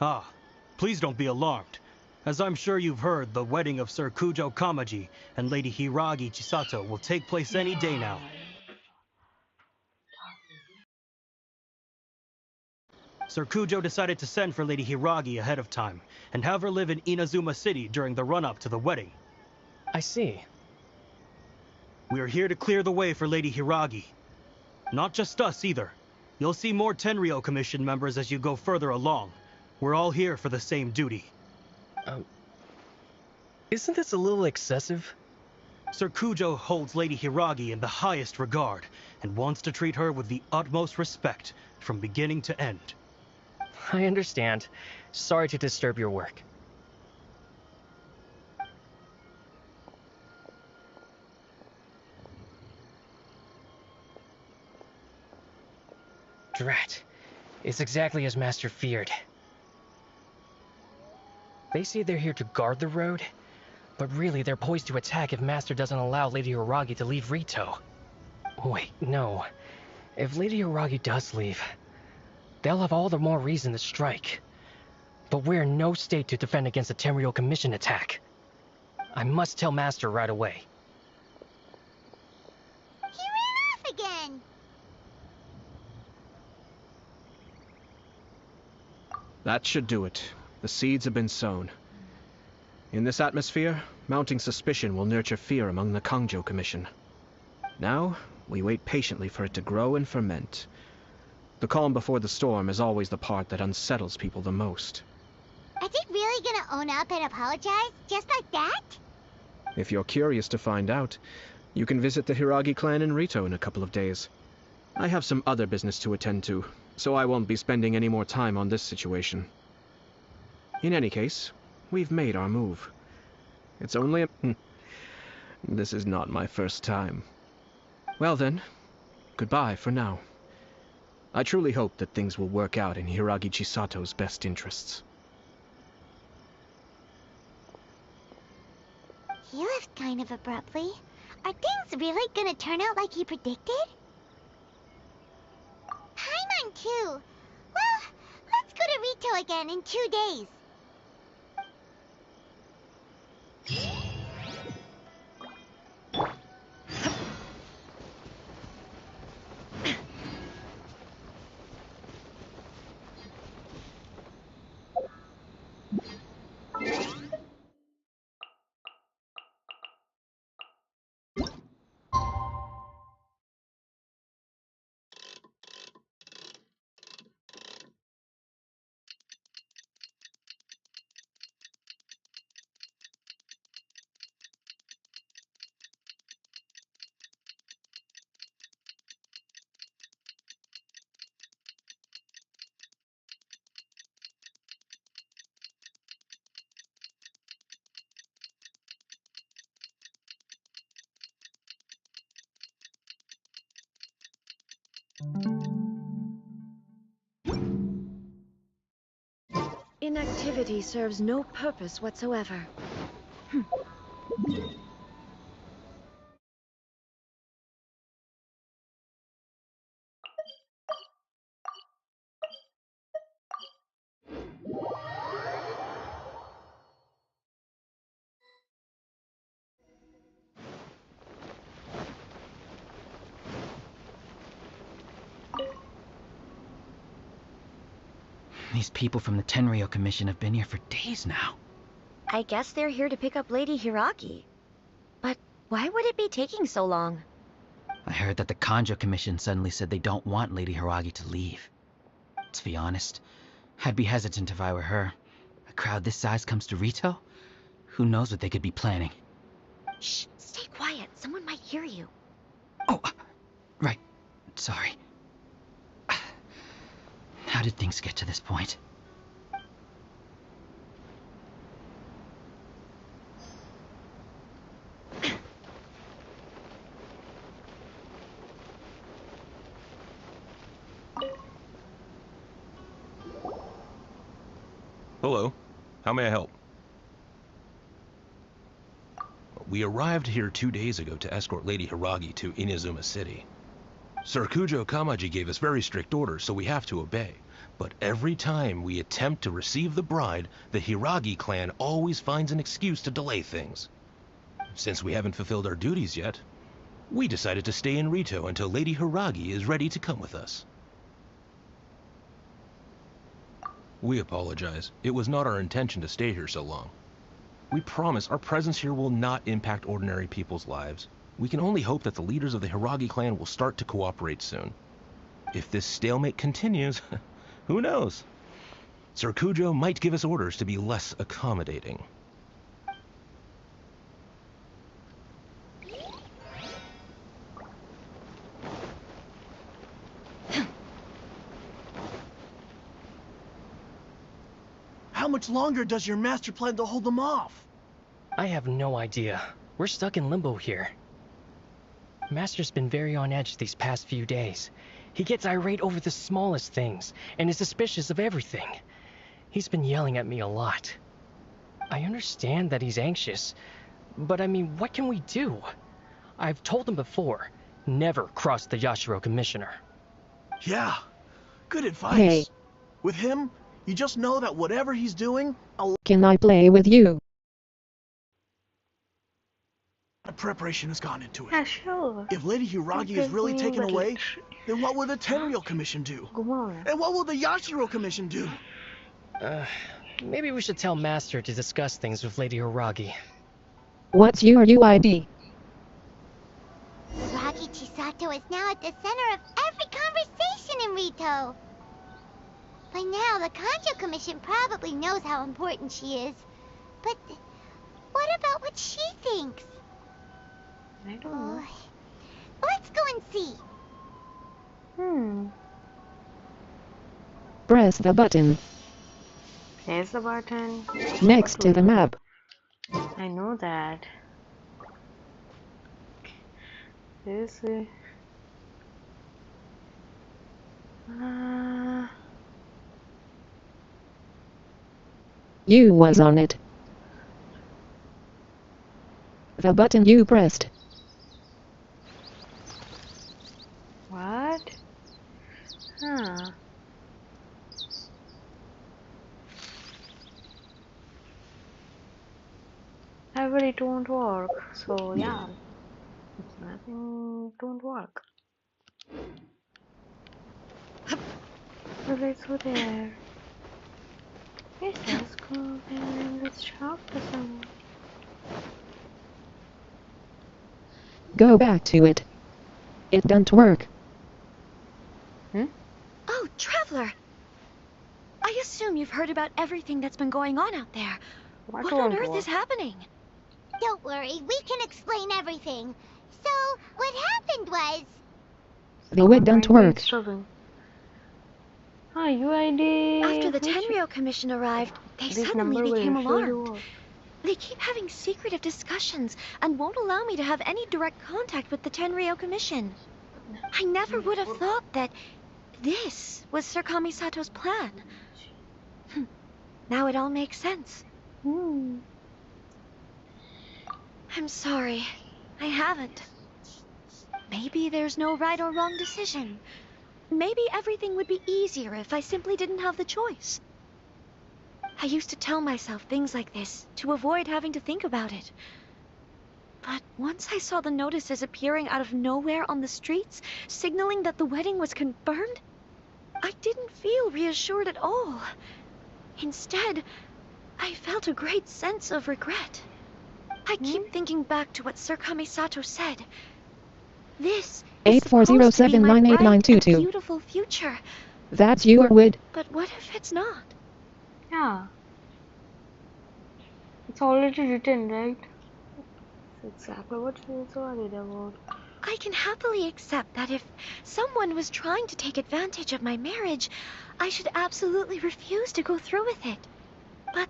Ah, please don't be alarmed. As I'm sure you've heard, the wedding of Sir Kujo Kamaji and Lady Hiragi Chisato will take place any day now. Sir Kujo decided to send for Lady Hiragi ahead of time, and have her live in Inazuma City during the run-up to the wedding. I see. We are here to clear the way for Lady Hiragi. Not just us, either. You'll see more Tenryo Commission members as you go further along. We're all here for the same duty. Isn't this a little excessive? Sir Kujo holds Lady Hiragi in the highest regard, and wants to treat her with the utmost respect, from beginning to end. I understand. Sorry to disturb your work. Drat. It's exactly as Master feared. They say they're here to guard the road, but really they're poised to attack if Master doesn't allow Lady Hiragi to leave Rito. Wait, no. If Lady Hiragi does leave, they'll have all the more reason to strike. But we're in no state to defend against a Tenryo Commission attack. I must tell Master right away. He ran off again! That should do it. The seeds have been sown. In this atmosphere, mounting suspicion will nurture fear among the Kangjo Commission. Now, we wait patiently for it to grow and ferment. The calm before the storm is always the part that unsettles people the most. Are they really gonna own up and apologize? Just like that? If you're curious to find out, you can visit the Hiragi clan in Rito in a couple of days. I have some other business to attend to, so I won't be spending any more time on this situation. In any case, we've made our move. It's only a... This is not my first time. Well then, goodbye for now. I truly hope that things will work out in Hiragi Chisato's best interests. He left kind of abruptly. Are things really gonna turn out like he predicted? Paimon too. Well, let's go to Rito again in 2 days. Inactivity serves no purpose whatsoever. These people from the Tenryou Commission have been here for days now. I guess they're here to pick up Lady Hiragi. But why would it be taking so long? I heard that the Kanjo Commission suddenly said they don't want Lady Hiragi to leave. To be honest, I'd be hesitant if I were her. A crowd this size comes to Rito? Who knows what they could be planning? Shh, stay quiet. Someone might hear you. Oh, right. Sorry. How did things get to this point? Hello. How may I help? We arrived here 2 days ago to escort Lady Hiragi to Inazuma City. Sir Kujo Kamaji gave us very strict orders, so we have to obey. But every time we attempt to receive the bride, the Hiragi clan always finds an excuse to delay things. Since we haven't fulfilled our duties yet, we decided to stay in Rito until Lady Hiragi is ready to come with us. We apologize. It was not our intention to stay here so long. We promise our presence here will not impact ordinary people's lives. We can only hope that the leaders of the Hiragi clan will start to cooperate soon. If this stalemate continues, who knows? Sir Kujo might give us orders to be less accommodating. How much longer does your master plan to hold them off? I have no idea. We're stuck in limbo here. Master's been very on edge these past few days. He gets irate over the smallest things, and is suspicious of everything. He's been yelling at me a lot. I understand that he's anxious, but I mean, what can we do? I've told him before, never cross the Yashiro Commissioner. Yeah, good advice. Hey. With him, you just know that whatever he's doing, a lot Can I play with you? of preparation has gone into it. Yeah, sure. If Lady Hiragi is really taken away, then what will the Tenryou Commission do? And what will the Yashiro Commission do? Maybe we should tell Master to discuss things with Lady Hiragi. What's your UID? Hiragi Chisato is now at the center of every conversation in Rito. By now, the Kanjo Commission probably knows how important she is. But what about what she thinks? I don't know. Let's go and see. Press the button There's the button. next to the map. I know that. This is... You was on it. The button you pressed. What? Huh. But it won't work. So yeah, it's nothing. Don't work. Well, let's go there. Yes, let's go and let's talk to someone. Go back to it. It don't work. Oh, Traveler! I assume you've heard about everything that's been going on out there. What on earth is happening? Don't worry, we can explain everything. So, what happened was... The it don't work. Hi, UID. After the Tenryou Commission arrived, they suddenly became alarmed. They keep having secretive discussions and won't allow me to have any direct contact with the Tenryou Commission. I never would have thought that this was Sir Kamisato's plan. Now it all makes sense. Hmm. I'm sorry. I haven't. Maybe there's no right or wrong decision. Maybe everything would be easier if I simply didn't have the choice. I used to tell myself things like this to avoid having to think about it. But once I saw the notices appearing out of nowhere on the streets, signaling that the wedding was confirmed, I didn't feel reassured at all. Instead, I felt a great sense of regret. I keep thinking back to what Sir Kamisato said. This is supposed to be my bright and 840789222. beautiful future. That's your wood. But what if it's not? Yeah. It's already written, right? That's exactly what she was worried about. I can happily accept that if someone was trying to take advantage of my marriage, I should absolutely refuse to go through with it. But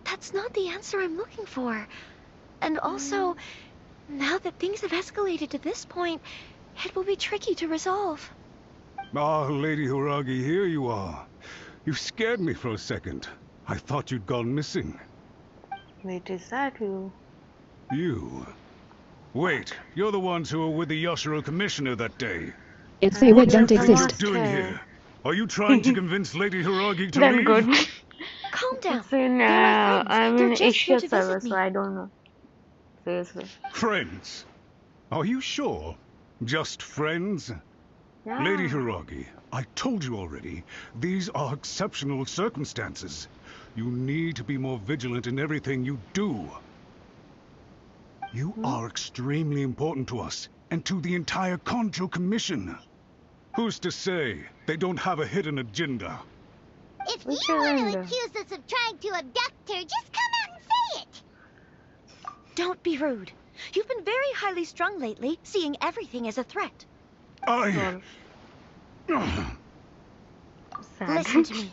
that's not the answer I'm looking for. And also, now that things have escalated to this point, it will be tricky to resolve. Ah, Lady Hiragi, here you are. You scared me for a second. I thought you'd gone missing. Wait, is that you? You? Wait, you're the ones who were with the Yoshiro Commissioner that day. It's a wood don't What are you exist. doing here? Are you trying to convince Lady Hiragi to Then leave? good. Calm down. It's in, They're my friends. I'm They're in just here Asia to server, visit me. so I don't know. Seriously. Friends? Are you sure? Just friends? Yeah. Lady Hiragi, I told you already, these are exceptional circumstances. You need to be more vigilant in everything you do. You are extremely important to us, and to the entire Konjo Commission. Who's to say they don't have a hidden agenda? If you want to accuse us of trying to abduct her, just come out and say it. Don't be rude. You've been very highly strung lately, seeing everything as a threat. Listen to me.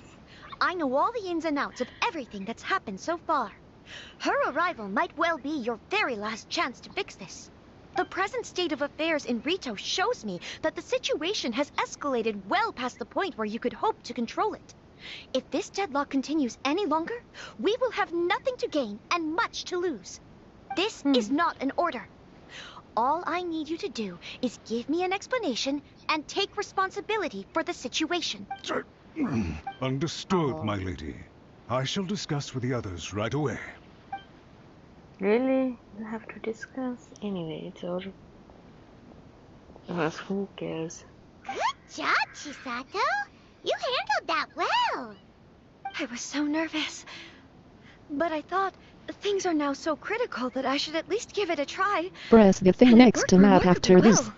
I know all the ins and outs of everything that's happened so far. Her arrival might well be your very last chance to fix this. The present state of affairs in Rito shows me that the situation has escalated well past the point where you could hope to control it. If this deadlock continues any longer, we will have nothing to gain and much to lose. This is not an order. All I need you to do is give me an explanation and take responsibility for the situation. Understood, my lady. I shall discuss with the others right away. Really? You have to discuss? Anyway, it's over. Who cares? Good job, Chisato. You handled that well. I was so nervous. But I thought things are now so critical that I should at least give it a try. Press the thing And it next worked to map after remarkably this. well.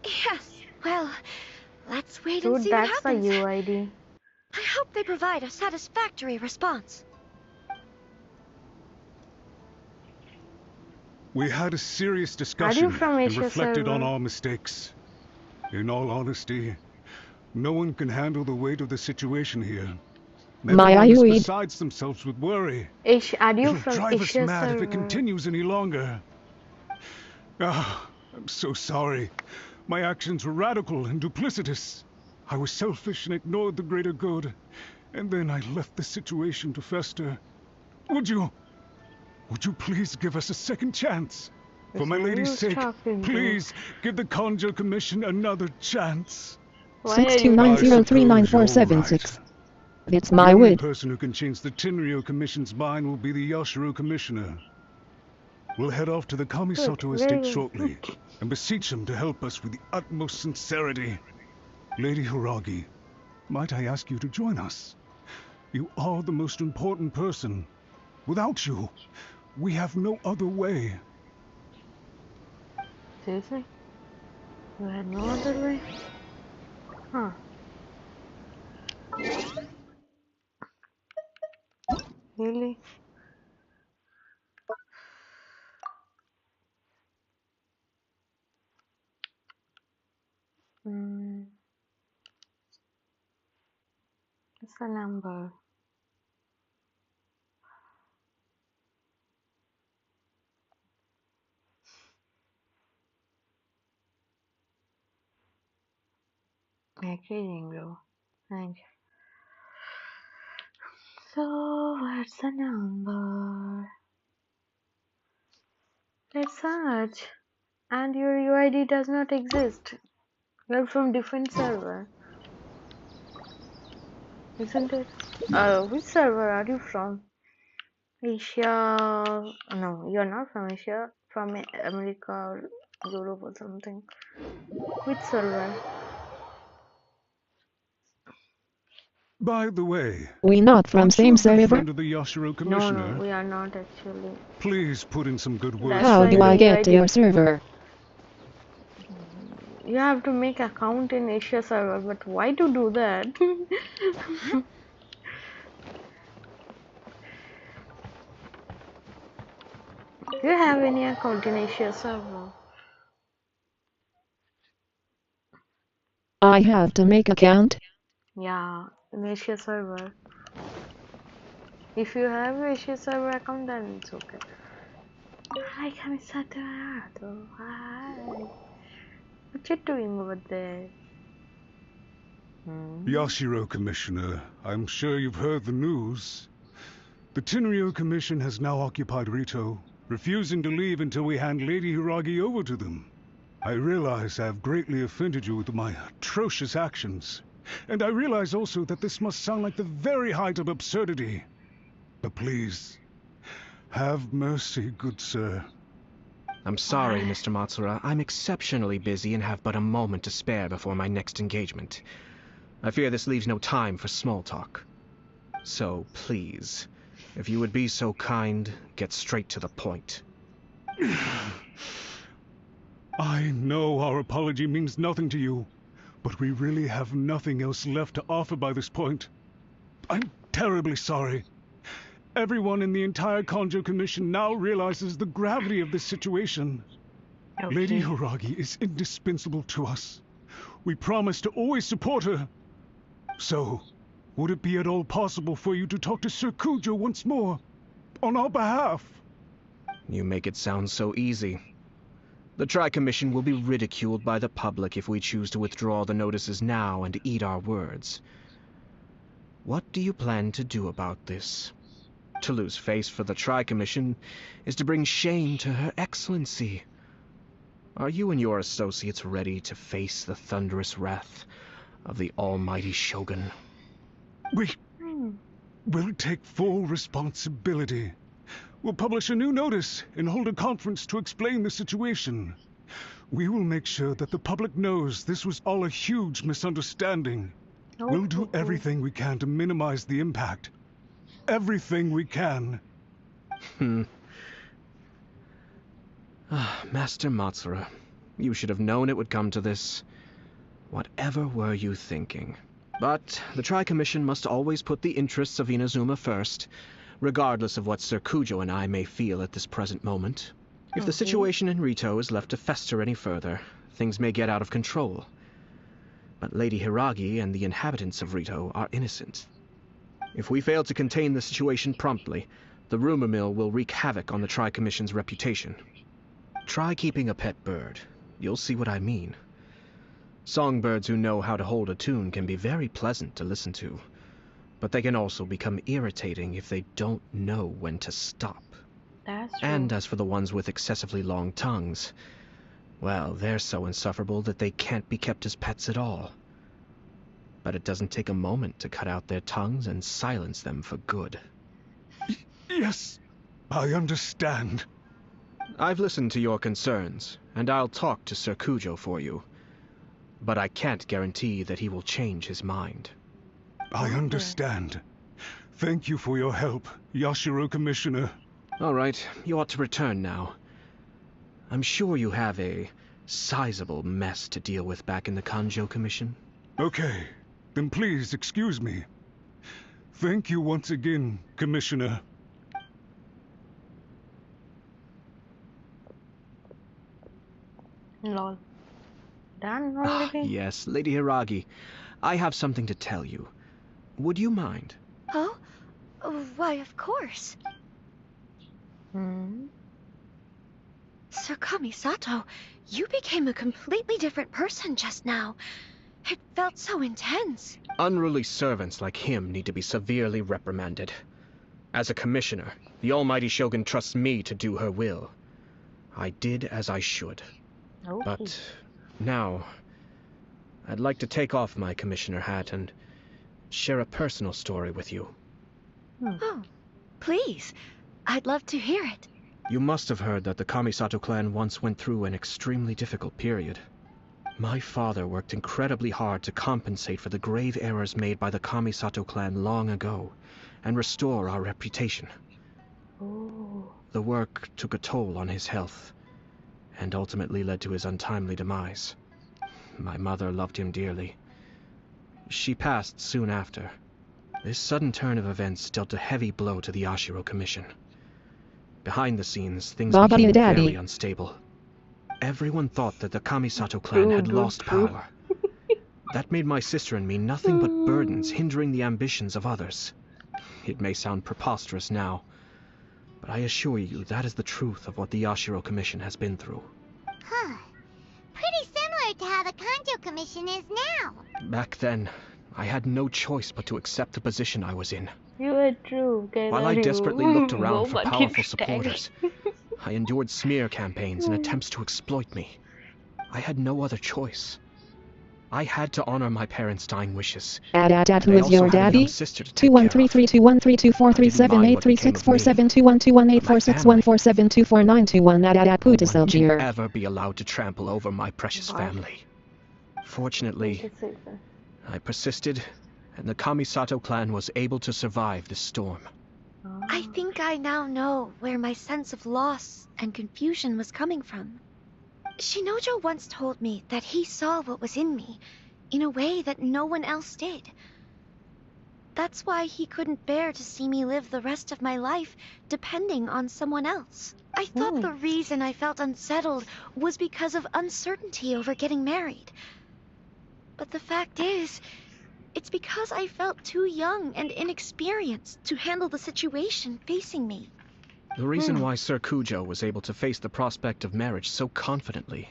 Yes, well, let's wait and Dude, see what that's a happens. UID. I hope they provide a satisfactory response. We had a serious discussion from and Asia reflected on server? our mistakes. In all honesty, no one can handle the weight of the situation here. My Everyone is Ayuid. besides themselves with worry. Are you It'll from drive us Asia mad if server? it continues any longer. Ah, I'm so sorry. My actions were radical and duplicitous. I was selfish and ignored the greater good. And then I left the situation to fester. Would you please give us a second chance? For my lady's sake, please give the Konjo Commission another chance. 62903946. It's my The only wood. person who can change the Tenryo Commission's mind will be the Yoshiro Commissioner. We'll head off to the Kamisato Good, estate very good. shortly and beseech him to help us with the utmost sincerity. Lady Hiragi, might I ask you to join us? You are the most important person. Without you, we have no other way. Seriously? You had no other way? Huh. Really? What's the number? Agreeing, bro. Thank you. So, what's the number? Let's search. And your UID does not exist. You're from different server, isn't it? Which server are you from? Asia? No, you're not from Asia. From America or Europe or something. Which server? By the way, We not from aren't you same a good server? friend of the Yashiro Commissioner? No, we are not actually. Please put in some good words That's How for why do I me. the get to UID. your server? You have to make account in Asia server, but why to do that? Do you have any account in Asia server? I have to make account. Yeah, in Asia server. If you have Asia server account, then it's okay. Hi, Kamisato Ayato. Hi. What you doing over there? Yashiro Commissioner, I'm sure you've heard the news. The Tenryo Commission has now occupied Rito, refusing to leave until we hand Lady Hiragi over to them. I realize I have greatly offended you with my atrocious actions, and I realize also that this must sound like the very height of absurdity. But please, have mercy, good sir. I'm sorry, Mr. Matsura. I'm exceptionally busy and have but a moment to spare before my next engagement. I fear this leaves no time for small talk. So, please, if you would be so kind, get straight to the point. I know our apology means nothing to you, but we really have nothing else left to offer by this point. I'm terribly sorry. Everyone in the entire Kanjo Commission now realizes the gravity of this situation. Okay. Lady Hiragi is indispensable to us. We promise to always support her. So, would it be at all possible for you to talk to Sir Kujo once more, on our behalf? You make it sound so easy. The Tri-Commission will be ridiculed by the public if we choose to withdraw the notices now and eat our words. What do you plan to do about this? To lose face for the Tri-Commission is to bring shame to Her Excellency. Are you and your associates ready to face the thunderous wrath of the almighty Shogun? We'll take full responsibility. We'll publish a new notice and hold a conference to explain the situation. We will make sure that the public knows this was all a huge misunderstanding. We'll do everything we can to minimize the impact. Everything we can. Master Matsura, you should have known it would come to this. Whatever were you thinking? But the Tri-Commission must always put the interests of Inazuma first, regardless of what Sir Kujo and I may feel at this present moment. If the situation in Rito is left to fester any further, things may get out of control. But Lady Hiragi and the inhabitants of Rito are innocent. If we fail to contain the situation promptly, the rumor mill will wreak havoc on the Tri-Commission's reputation. Try keeping a pet bird. You'll see what I mean. Songbirds who know how to hold a tune can be very pleasant to listen to, but they can also become irritating if they don't know when to stop. That's true. And as for the ones with excessively long tongues, well, they're so insufferable that they can't be kept as pets at all. But it doesn't take a moment to cut out their tongues and silence them for good. Yes, I understand. I've listened to your concerns, and I'll talk to Sir Kujo for you. But I can't guarantee that he will change his mind. I understand. Thank you for your help, Yashiro Commissioner. All right, you ought to return now. I'm sure you have a sizable mess to deal with back in the Kanjo Commission. Okay, then please excuse me. Thank you once again, Commissioner. Lol. Done already? Yes, Lady Hiragi. I have something to tell you. Would you mind? Oh? Why, of course. Sir Kamisato, you became a completely different person just now. It felt so intense. Unruly servants like him need to be severely reprimanded. As a commissioner, the almighty Shogun trusts me to do her will. I did as I should. Okay. But now, I'd like to take off my commissioner hat and share a personal story with you. Oh, please. I'd love to hear it. You must have heard that the Kamisato clan once went through an extremely difficult period. My father worked incredibly hard to compensate for the grave errors made by the Kamisato clan long ago, and restore our reputation. Oh. The work took a toll on his health, and ultimately led to his untimely demise. My mother loved him dearly. She passed soon after. This sudden turn of events dealt a heavy blow to the Yashiro Commission. Behind the scenes, things became very unstable. Everyone thought that the Kamisato clan had lost power. That made my sister and me nothing but burdens, hindering the ambitions of others. It may sound preposterous now, but I assure you that is the truth of what the Yashiro Commission has been through. Huh. Pretty similar to how the Kanjo Commission is now. Back then, I had no choice but to accept the position I was in. You are true. While I desperately looked around for powerful supporters, I endured smear campaigns and attempts to exploit me. I had no other choice. I had to honor my parents' dying wishes. Dad, who is your daddy? 2133213243783647212184614724921 No one should ever be allowed to trample over my precious family. Fortunately, I persisted, and the Kamisato clan was able to survive this storm. I think I now know where my sense of loss and confusion was coming from. Shinojo once told me that he saw what was in me in a way that no one else did. That's why he couldn't bear to see me live the rest of my life depending on someone else. I thought the reason I felt unsettled was because of uncertainty over getting married. But the fact is, it's because I felt too young and inexperienced to handle the situation facing me. The reason why Sir Kujo was able to face the prospect of marriage so confidently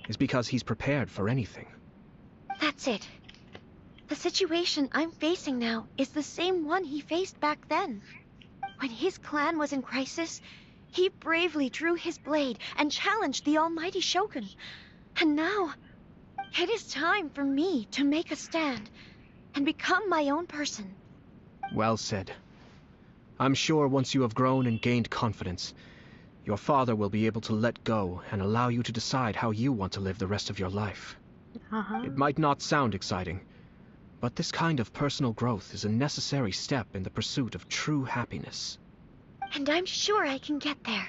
is because he's prepared for anything. That's it. The situation I'm facing now is the same one he faced back then. When his clan was in crisis, he bravely drew his blade and challenged the almighty Shogun. And now, it is time for me to make a stand and become my own person. Well said. I'm sure once you have grown and gained confidence, your father will be able to let go and allow you to decide how you want to live the rest of your life. It might not sound exciting, but this kind of personal growth is a necessary step in the pursuit of true happiness. And I'm sure I can get there.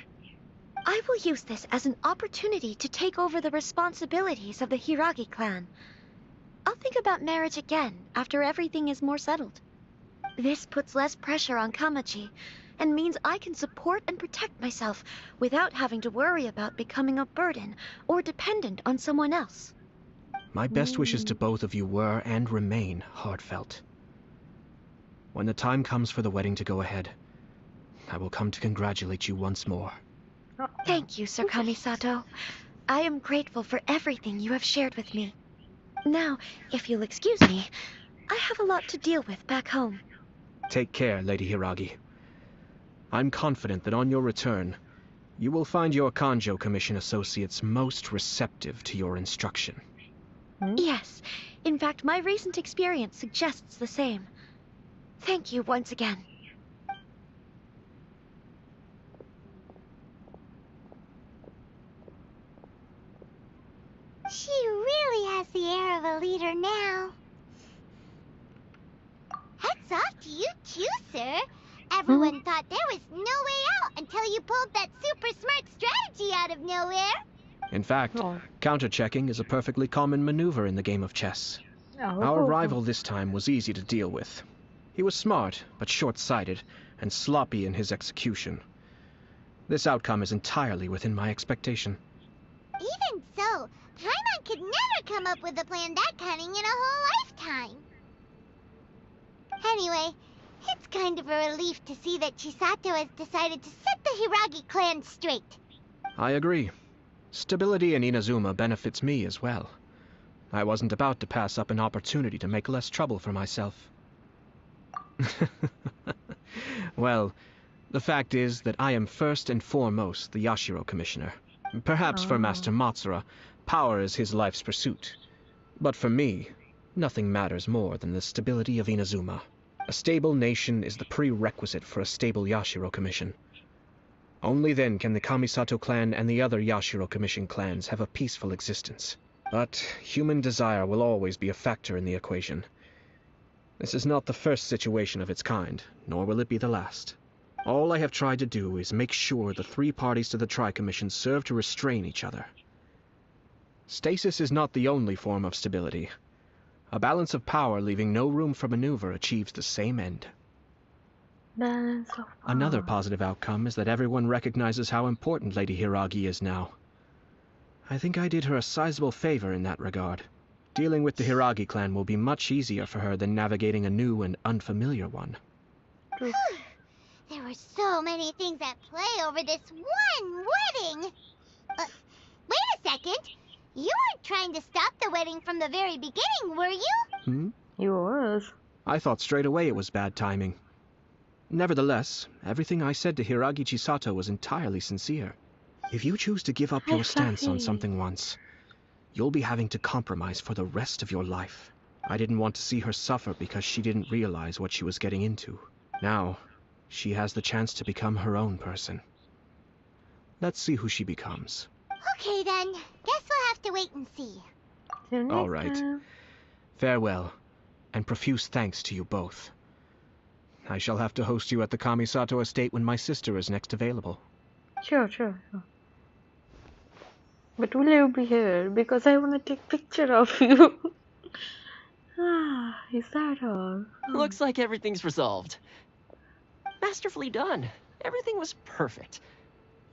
I will use this as an opportunity to take over the responsibilities of the Hiragi clan. I'll think about marriage again after everything is more settled. This puts less pressure on Kamachi, and means I can support and protect myself without having to worry about becoming a burden or dependent on someone else. My best wishes to both of you were and remain heartfelt. When the time comes for the wedding to go ahead, I will come to congratulate you once more. Thank you, Sir Kamisato. I am grateful for everything you have shared with me. Now, if you'll excuse me, I have a lot to deal with back home. Take care, Lady Hiragi. I'm confident that on your return, you will find your Kanjo Commission associates most receptive to your instruction. Yes, in fact, my recent experience suggests the same. Thank you once again. She really has the air of a leader now. Hats off to you too, sir. Everyone thought there was no way out until you pulled that super smart strategy out of nowhere. In fact, counter-checking is a perfectly common maneuver in the game of chess. Our rival this time was easy to deal with. He was smart, but short-sighted, and sloppy in his execution. This outcome is entirely within my expectation. Even so, Paimon could never come up with a plan that cunning in a whole lifetime. Anyway, it's kind of a relief to see that Chisato has decided to set the Hiragi clan straight. I agree. Stability in Inazuma benefits me as well. I wasn't about to pass up an opportunity to make less trouble for myself. Well, the fact is that I am first and foremost the Yashiro Commissioner. Perhaps for Master Matsura, power is his life's pursuit. But for me, nothing matters more than the stability of Inazuma. A stable nation is the prerequisite for a stable Yashiro Commission. Only then can the Kamisato clan and the other Yashiro Commission clans have a peaceful existence. But human desire will always be a factor in the equation. This is not the first situation of its kind, nor will it be the last. All I have tried to do is make sure the three parties to the Tri-Commission serve to restrain each other. Stasis is not the only form of stability. A balance of power leaving no room for maneuver achieves the same end. Balance of power. Another positive outcome is that everyone recognizes how important Lady Hiragi is now. I think I did her a sizable favor in that regard. Dealing with the Hiragi clan will be much easier for her than navigating a new and unfamiliar one. There were so many things at play over this one wedding. Wait a second. You weren't trying to stop the wedding from the very beginning, were you? You was. I thought straight away it was bad timing. Nevertheless, everything I said to Hiragi Chisato was entirely sincere. If you choose to give up your stance on something once, you'll be having to compromise for the rest of your life. I didn't want to see her suffer because she didn't realize what she was getting into. Now, she has the chance to become her own person. Let's see who she becomes. Okay then. Guess we'll have to wait and see. All right. Farewell, and profuse thanks to you both. I shall have to host you at the Kamisato estate when my sister is next available. Sure. But will you be here? Because I want to take picture of you. Is that all? Looks like everything's resolved. Masterfully done. Everything was perfect.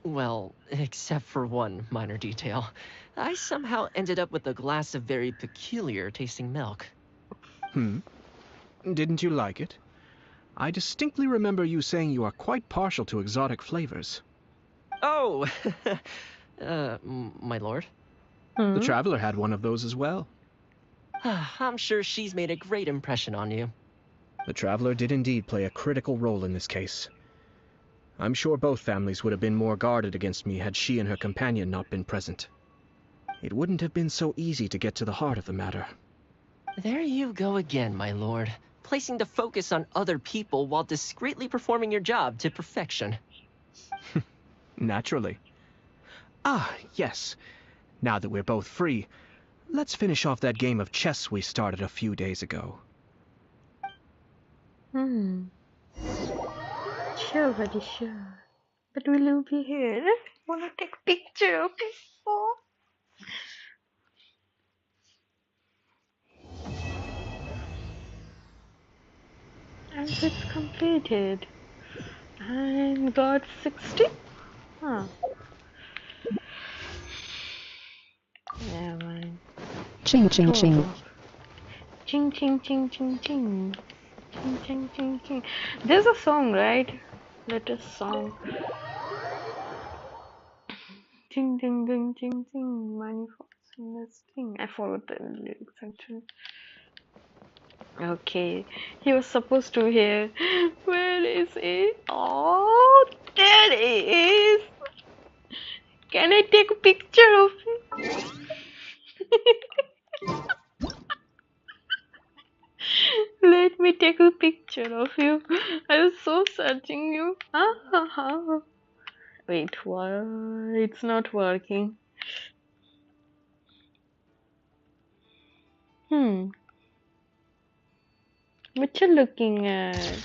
Well, except for one minor detail. I somehow ended up with a glass of very peculiar tasting milk. Didn't you like it? I distinctly remember you saying you are quite partial to exotic flavors. Oh, my lord? The Traveler had one of those as well. I'm sure she's made a great impression on you. The Traveler did indeed play a critical role in this case. I'm sure both families would have been more guarded against me had she and her companion not been present. It wouldn't have been so easy to get to the heart of the matter. There you go again, my lord. Placing the focus on other people while discreetly performing your job to perfection. Naturally. Yes. Now that we're both free, let's finish off that game of chess we started a few days ago. Sure, buddy, sure. But will you be here? Wanna take a picture of you? And it's completed. And got 60? Never mind. Ching ching ching. Ching ching ching ching ching. Ching ching ching ching. There's a song, right? Latest song. Ching ding ding ching ching. Money for this thing. I forgot the lyrics actually. Okay, he was supposed to hear. Where is he? Oh, there he is. Can I take a picture of him? Let me take a picture of you. I was so searching you. Wait, what? It's not working. What you looking at?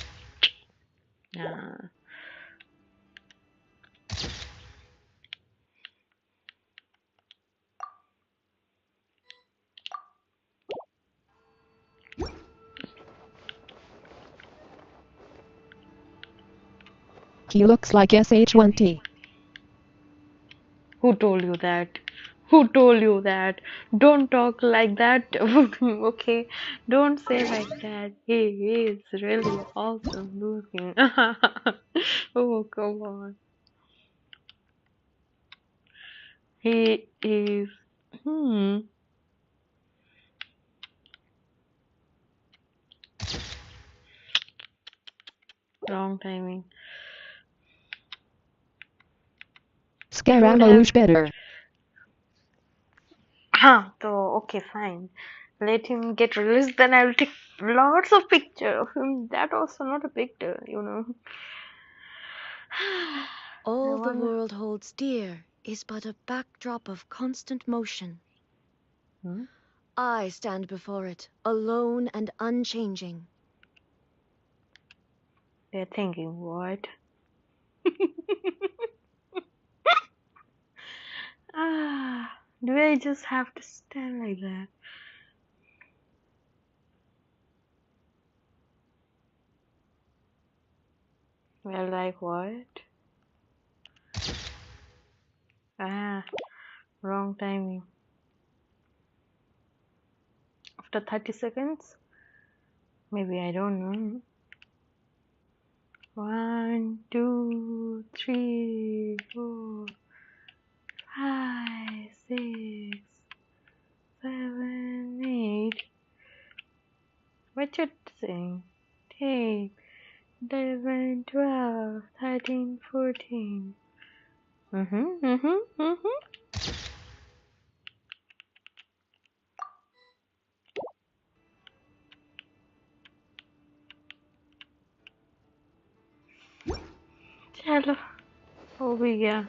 He looks like SH1T. Who told you that? Who told you that? Don't talk like that. Okay, don't say like that. He is really awesome looking. Oh, come on. He is. wrong timing. Scaramouche better. So okay, fine. Let him get released, then I will take lots of picture of him. That also not a picture, you know. All the wonder- world holds dear is but a backdrop of constant motion. Hmm? I stand before it, alone and unchanging. They're thinking, what? Do I just have to stand like that? Well, like what? Wrong timing. After 30 seconds? Maybe, I don't know. 1, 2, 3, 4, 5, 6, 7, 8. What you saying? 10, 11, 12, 13, 14. चलो हो भी गया।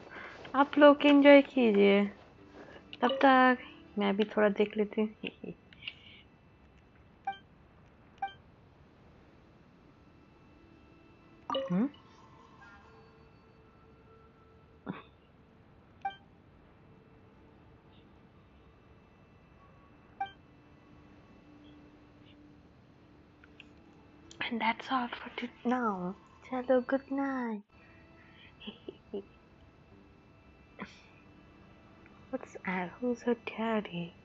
आप लोग enjoy कीजिए, तब तक मैं भी थोड़ा देख लेती हूँ। And that's all for now. Chalo, good night. Who's her daddy?